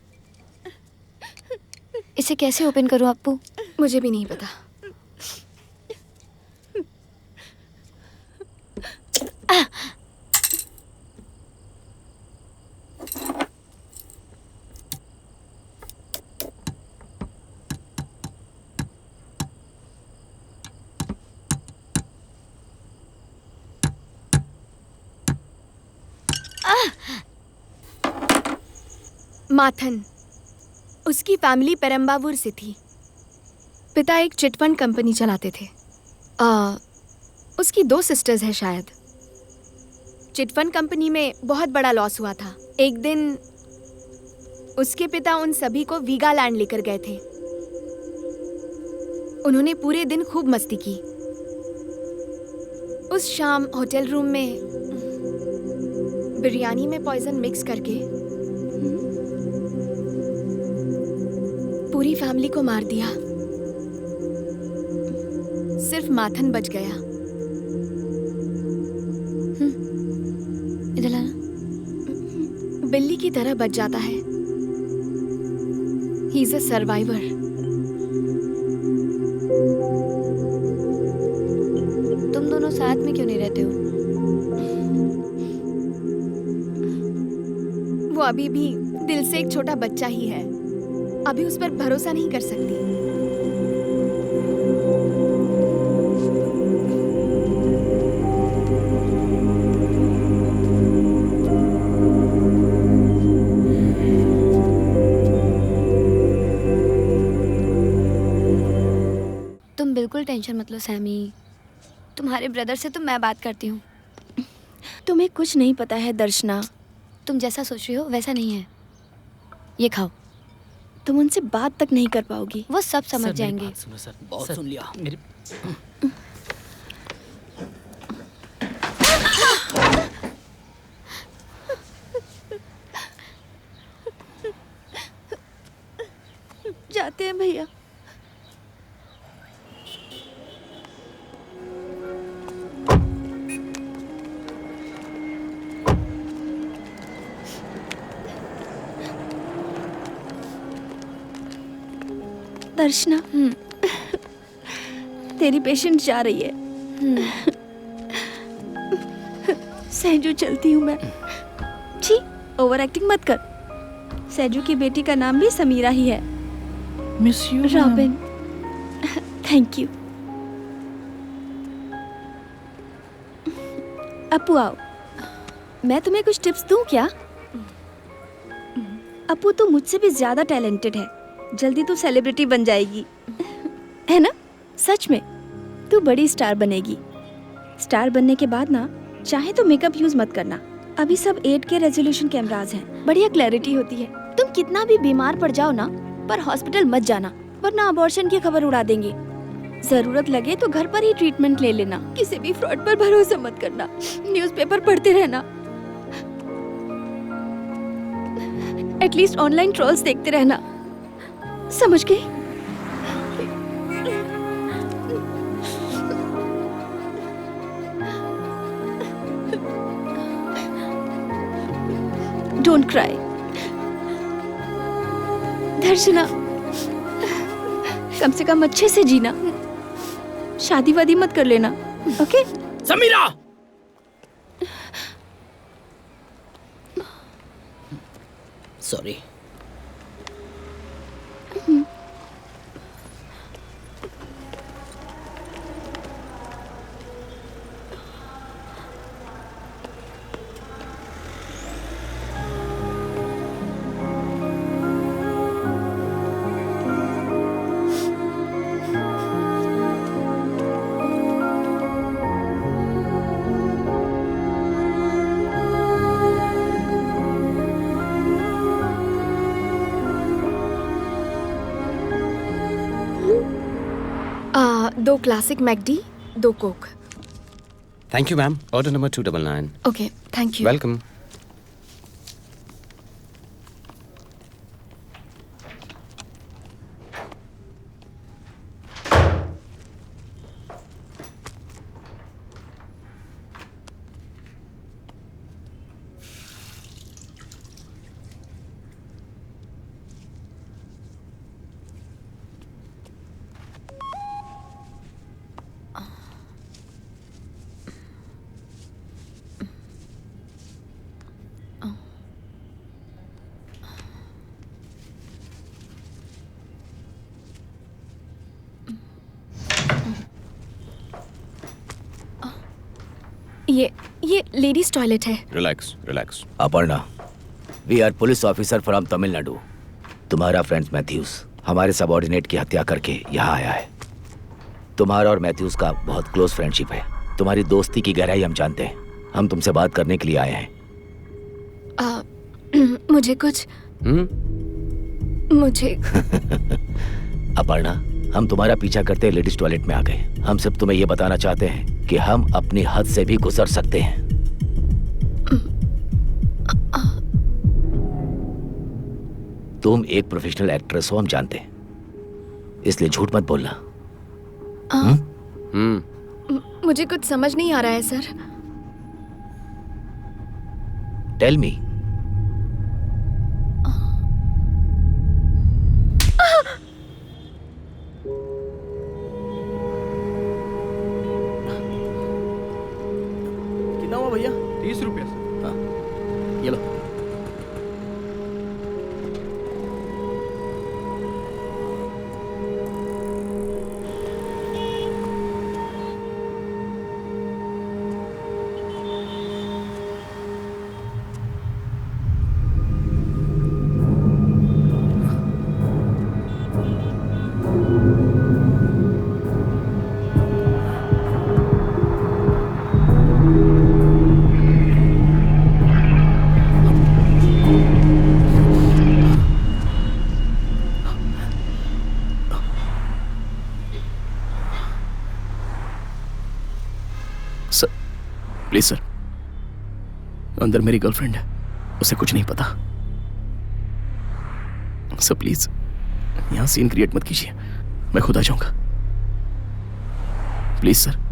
इसे कैसे ओपन करूं अप्पू? मुझे भी नहीं पता। माथन, उसकी फैमिली पेरम्बावूर से थी। पिता एक चिटफंड कंपनी चलाते थे। उसकी 2 सिस्टर्स हैं शायद। चिटफंड कंपनी में बहुत बड़ा लॉस हुआ था। एक दिन उसके पिता उन सभी को वीगालैंड लेकर गए थे। उन्होंने पूरे दिन खूब मस्ती की। उस शाम होटल रूम में बिरयानी में पॉइजन मिक्स करके पूरी फैमिली को मार दिया। सिर्फ माथन बच गया। इधर लाना। बिल्ली की तरह बच जाता है। He is a survivor. तुम दोनों साथ में क्यों नहीं रहते हो? वो अभी भी दिल से एक छोटा बच्चा ही है। अभी उस पर भरोसा नहीं कर सकती। तुम बिल्कुल टेंशन मत लो सैमी। तुम्हारे ब्रदर से तो मैं बात करती हूँ। तुम्हें कुछ नहीं पता है दर्शना। तुम जैसा सोच रही हो वैसा नहीं है। ये खाओ। तुम उनसे बात तक नहीं कर पाओगी। वो सब समझ जाएंगे। सुनो सर, बहुत सुन लिया मेरी। जाते हैं भैया। दर्शना, तेरी पेशेंट जा रही है। सहजू चलती हूँ मैं। छी, ओवर एक्टिंग मत कर। सहजू की बेटी का नाम भी समीरा ही है। Miss you Robin. Thank you. Apu आओ, मैं तुम्हें कुछ टिप्स दूं क्या? अपू तो मुझसे भी ज्यादा टैलेंटेड है। जल्दी तू सेलिब्रिटी बन जाएगी, है ना? सच में तू बड़ी स्टार बनेगी। स्टार बनने के बाद ना चाहे तो मेकअप यूज मत करना। अभी सब 8K रेजोल्यूशन कैमरास हैं, बढ़िया क्लैरिटी होती है। तुम कितना भी बीमार पड़ जाओ ना, पर हॉस्पिटल मत जाना, वरना अबॉर्शन की खबर उड़ा देंगे। जरूरत लगे तो घर पर ही ट्रीटमेंट ले लेना। किसी भी फ्रॉड पर भरोसा मत करना। न्यूज़पेपर पढ़ते रहना। एटलीस्ट ऑनलाइन ट्रोल्स देखते रहना। समझ गई? Don't cry. दर्शना, कम से कम अच्छे से जीना। शादी वादी मत कर लेना, ओके? समीरा! सॉरी। दो classic McD, 2 coke. Thank you, ma'am. Order number 299. Okay, thank you. Welcome. ये लेडीज टॉयलेट है। Relax, relax. Aparna, we are police officer from Tamil Nadu. तुम्हारा फ्रेंड मैथ्यूस हमारे सबऑर्डिनेट की हत्या करके यहाँ आया है। तुम्हारा और मैथ्यूस का बहुत क्लोज फ्रेंडशिप है। तुम्हारी दोस्ती की गहराई हम जानते हैं। हम तुमसे बात करने के लिए आए हैं। मुझे कुछ मुझे अपर्णा, हम तुम्हारा पीछा करते लेडीज टॉयलेट में आ गए। हम सिर्फ तुम्हें यह बताना चाहते हैं कि हम अपनी हद से भी गुजर सकते हैं। तुम एक प्रोफेशनल एक्ट्रेस हो, हम जानते हैं, इसलिए झूठ मत बोलना। मुझे कुछ समझ नहीं आ रहा है सर। Tell me. भैया? 30 रुपये सर। हाँ ये लो। सर प्लीज सर, अंदर मेरी गर्लफ्रेंड है, उसे कुछ नहीं पता। सर प्लीज यहां सीन क्रिएट मत कीजिए, मैं खुद आ जाऊंगा। Please sir.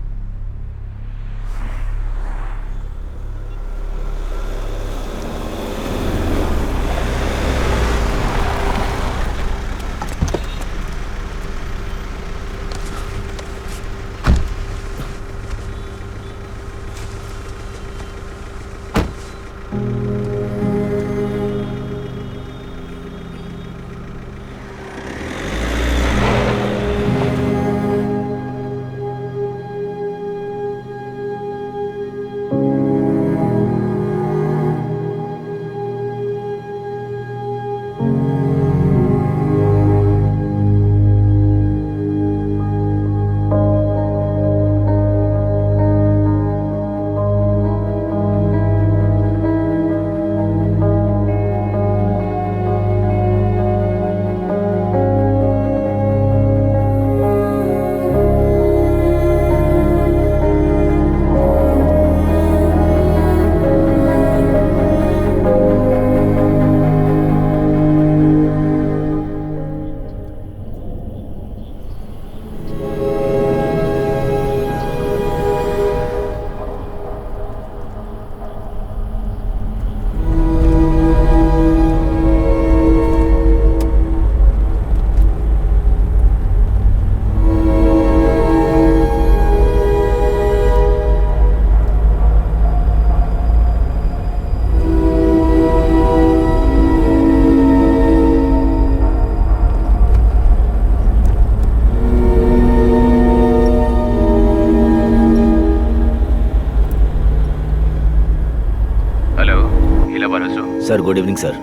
Sir good evening sir.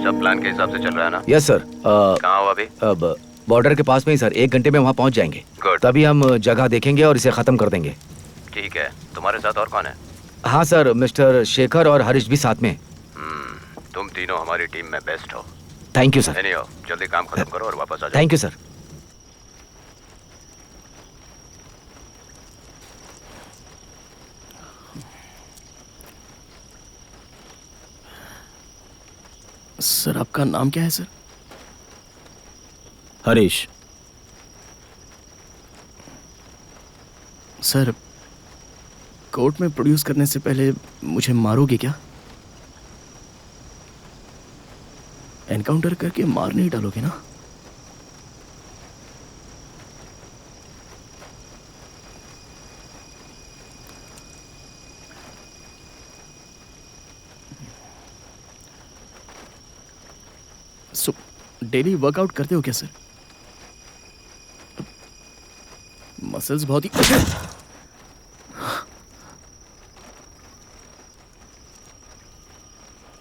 सब प्लान के हिसाब से चल रहा है ना? Yes sir. कहाँ हो अभी? अब बॉर्डर के पास में ही सर, 1 घंटे में वहाँ पहुँच जाएंगे। Good. तभी हम जगह देखेंगे और इसे खत्म कर देंगे। ठीक है, तुम्हारे साथ और कौन है? हाँ सर, मिस्टर शेखर और हरीश भी साथ में। तुम तीनों हमारी टीम में बेस्ट हो। Thank you sir. नहीं हो, जल्दी काम खत्म करो और वापस आ जाओ। Thank you sir. सर आपका नाम क्या है सर? हरीश। सर कोर्ट में प्रोड्यूस करने से पहले मुझे मारोगे क्या? एनकाउंटर करके मार नहीं डालोगे ना? सो डेली वर्कआउट करते हो क्या सर? मसल्स बहुत ही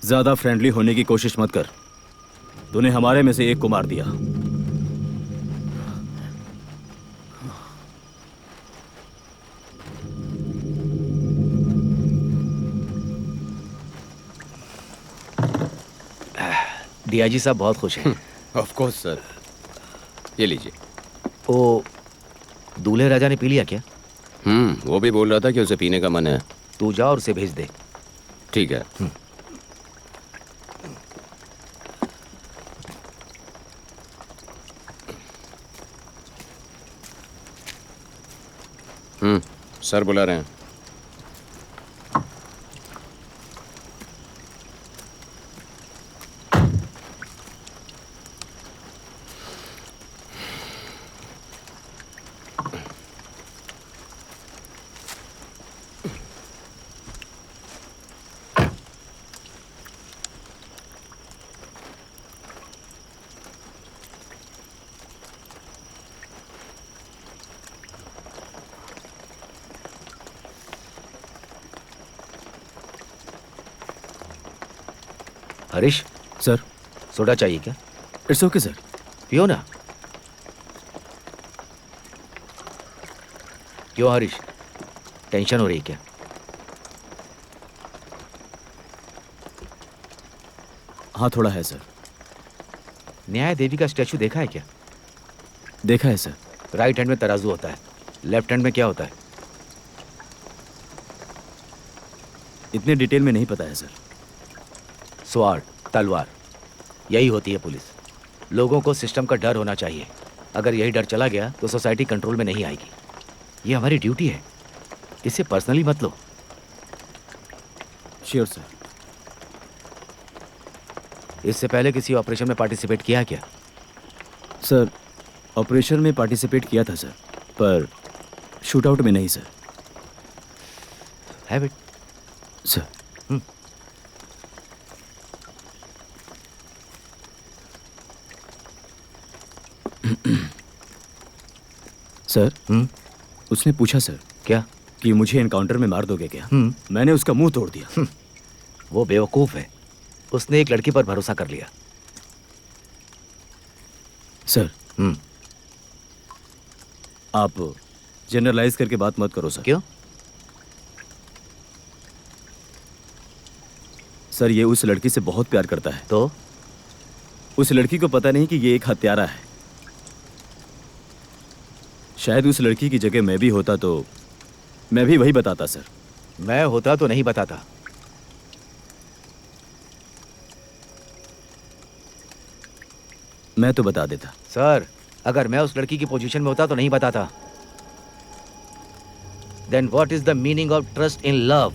ज्यादा फ्रेंडली होने की कोशिश मत कर। तूने हमारे में से एक को मार दिया। डीआईजी साहब बहुत खुश हैं। Of course sir. ये लीजिए। ओ दूल्हे राजा ने पी लिया क्या? वो भी बोल रहा था कि उसे पीने का मन है। तू जा और उसे भेज दे। ठीक है। सर बुला रहे हैं। हरीश सर, सोडा चाहिए क्या? It's okay sir. पियो ना। क्यों हरीश, टेंशन हो रही है क्या? हाँ थोड़ा है सर। न्याय देवी का स्टैचू देखा है क्या? देखा है सर। राइट हैंड में तराजू होता है, लेफ्ट हैंड में क्या होता है? इतने डिटेल में नहीं पता है सर। स्वार्ड, तलवार, यही होती है पुलिस। लोगों को सिस्टम का डर होना चाहिए। अगर यही डर चला गया तो सोसाइटी कंट्रोल में नहीं आएगी। ये हमारी ड्यूटी है, इसे पर्सनली मत लो। Sure sir. इससे पहले किसी ऑपरेशन में पार्टिसिपेट किया क्या? सर, ऑपरेशन में पार्टिसिपेट किया था सर, पर शूटआउट में नहीं sir. Have it sir. Sir, उसने पूछा सर क्या कि मुझे एनकाउंटर में मार दोगे क्या? मैंने उसका मुंह तोड़ दिया। वो बेवकूफ है, उसने एक लड़की पर भरोसा कर लिया। सर, आप जनरलाइज करके बात मत करो सर। क्यों? सर, ये उस लड़की से बहुत प्यार करता है। तो उस लड़की को पता नहीं कि ये एक हत्यारा है। शायद उस लड़की की जगह मैं भी होता तो मैं भी वही बताता सर। मैं होता तो नहीं बताता। मैं तो बता देता। सर, अगर मैं उस लड़की की पोजीशन में होता तो नहीं बताता। Then what is the meaning of trust in love?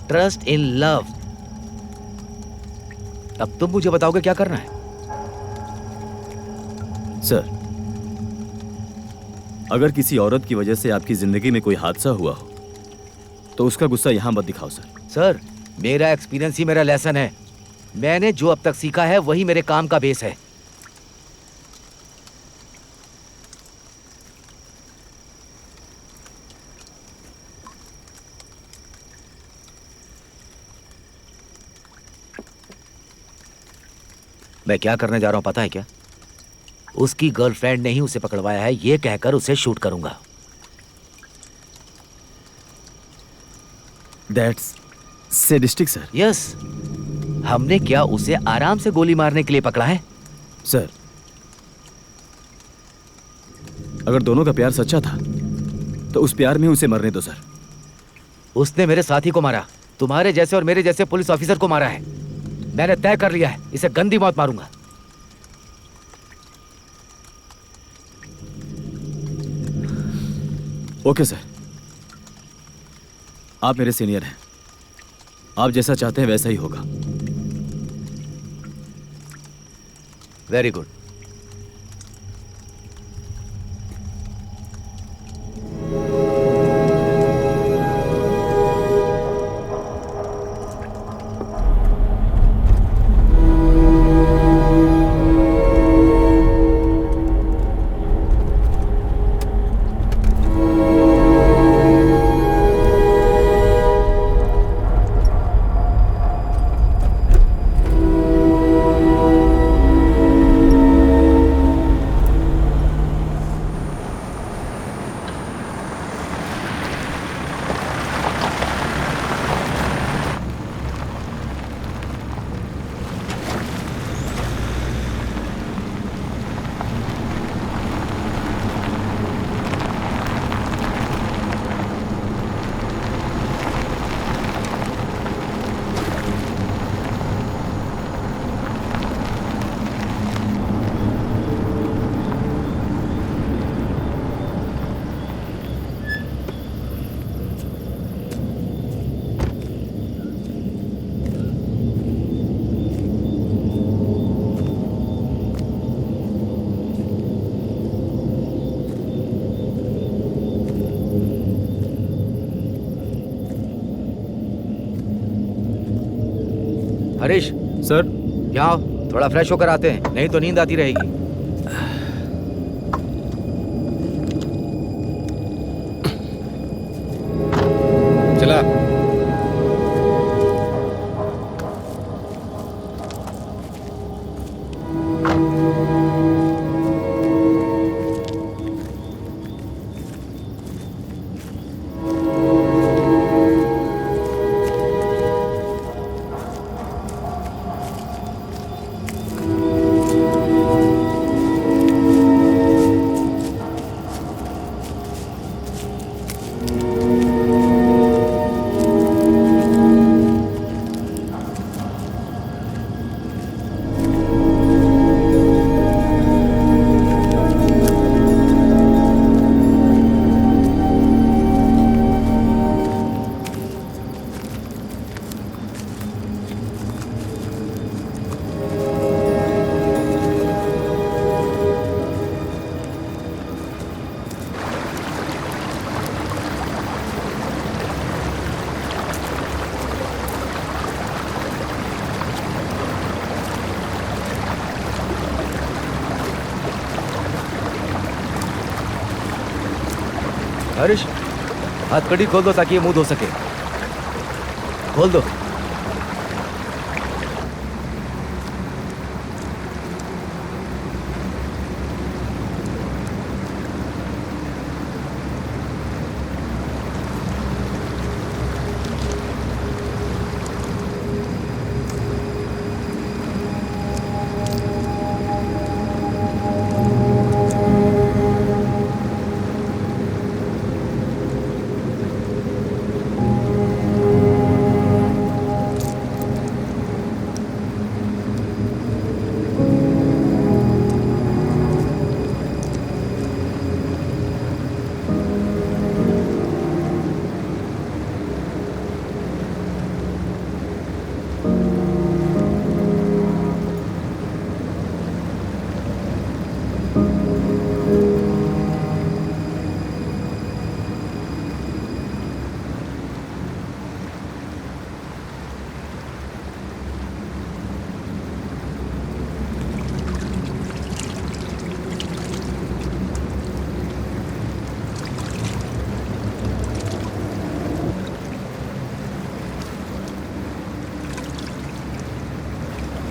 Trust in love. अब तुम मुझे बताओगे क्या करना है? सर, अगर किसी औरत की वजह से आपकी जिंदगी में कोई हादसा हुआ हो तो उसका गुस्सा यहां मत दिखाओ सर। सर, मेरा एक्सपीरियंस ही मेरा लेसन है। मैंने जो अब तक सीखा है वही मेरे काम का बेस है। मैं क्या करने जा रहा हूं पता है क्या? उसकी गर्लफ्रेंड ने ही उसे पकड़वाया है, ये कहकर उसे शूट करूंगा। That's sadistic sir. यस, हमने क्या उसे आराम से गोली मारने के लिए पकड़ा है? सर, अगर दोनों का प्यार सच्चा था तो उस प्यार में उसे मरने दो सर। उसने मेरे साथी को मारा, तुम्हारे जैसे और मेरे जैसे पुलिस ऑफिसर को मारा है। मैंने तय कर लिया है, इसे गंदी मौत मारूंगा। ओके सर, आप मेरे सीनियर हैं, आप जैसा चाहते हैं वैसा ही होगा। Very good. हरीश सर, यहाँ आओ, थोड़ा फ्रेश होकर आते हैं, नहीं तो नींद आती रहेगी। चला। हरीश, हथकड़ी खोल दो ताकि ये मुंह धो सके। खोल दो।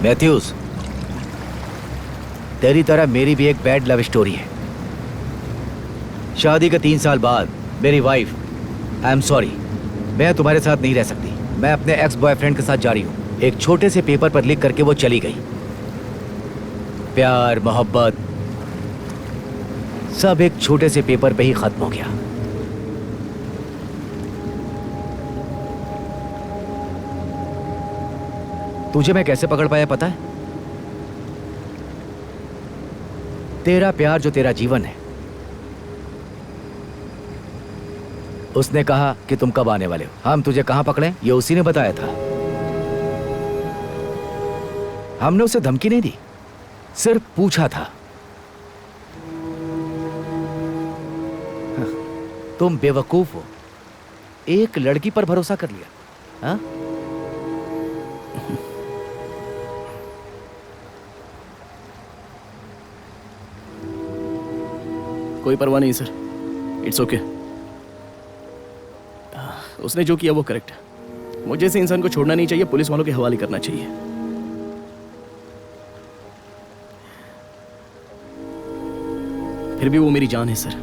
मैथ्यूज, तेरी तरह मेरी भी एक बैड लव स्टोरी है। शादी के 3 साल बाद मेरी वाइफ, आई एम सॉरी, मैं तुम्हारे साथ नहीं रह सकती। मैं अपने एक्स बॉयफ्रेंड के साथ जा रही हूँ। एक छोटे से पेपर पर लिख करके वो चली गई। प्यार, मोहब्बत सब एक छोटे से पेपर पे ही खत्म हो गया। तुझे मैं कैसे पकड़ पाया पता है? तेरा प्यार जो तेरा जीवन है, उसने कहा कि तुम कब आने वाले हो। हम तुझे कहां पकड़े ये उसी ने बताया था। हमने उसे धमकी नहीं दी, सिर्फ पूछा था। तुम बेवकूफ हो, एक लड़की पर भरोसा कर लिया। हाँ? कोई परवाह नहीं सर, इट्स ओके। उसने जो किया वो करेक्ट है। मुझे से इंसान को छोड़ना नहीं चाहिए, पुलिस वालों के हवाले करना चाहिए। फिर भी वो मेरी जान है सर।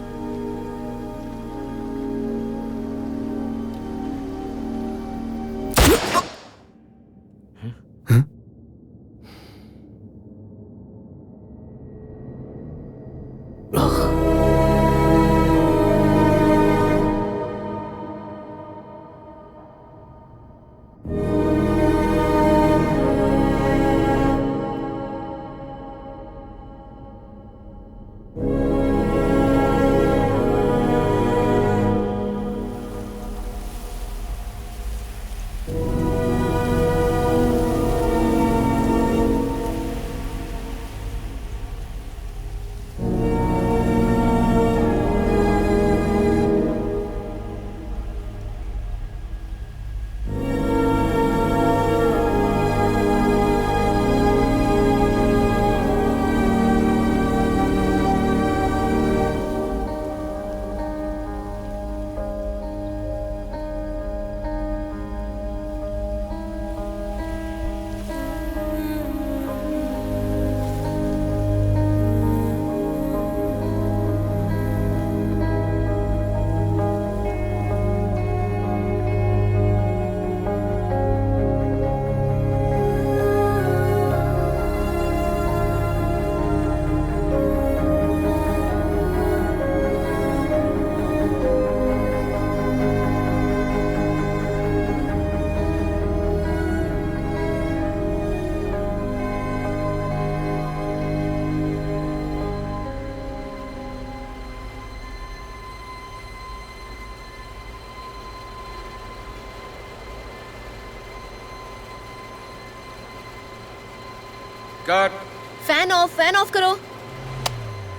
फैन ऑफ करो।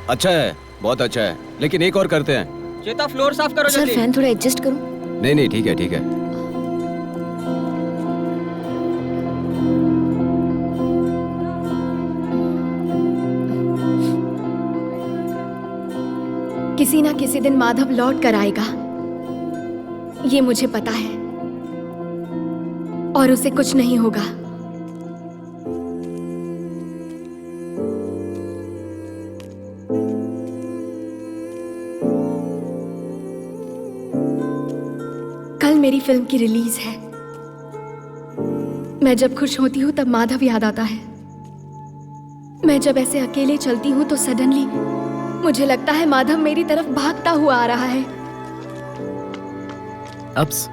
अच्छा है, बहुत अच्छा है, लेकिन एक और करते हैं। चेता फ्लोर साफ करो सर जल्दी। फैन थोड़ा एडजस्ट करो। नहीं ठीक है ठीक है। किसी ना किसी दिन माधव लौट कर आएगा, ये मुझे पता है, और उसे कुछ नहीं होगा। कल मेरी फिल्म की रिलीज है। मैं जब खुश होती हूँ तब माधव याद आता है। मैं जब ऐसे अकेले चलती हूँ तो सडनली मुझे लगता है माधव मेरी तरफ भागता हुआ आ रहा है। अब्स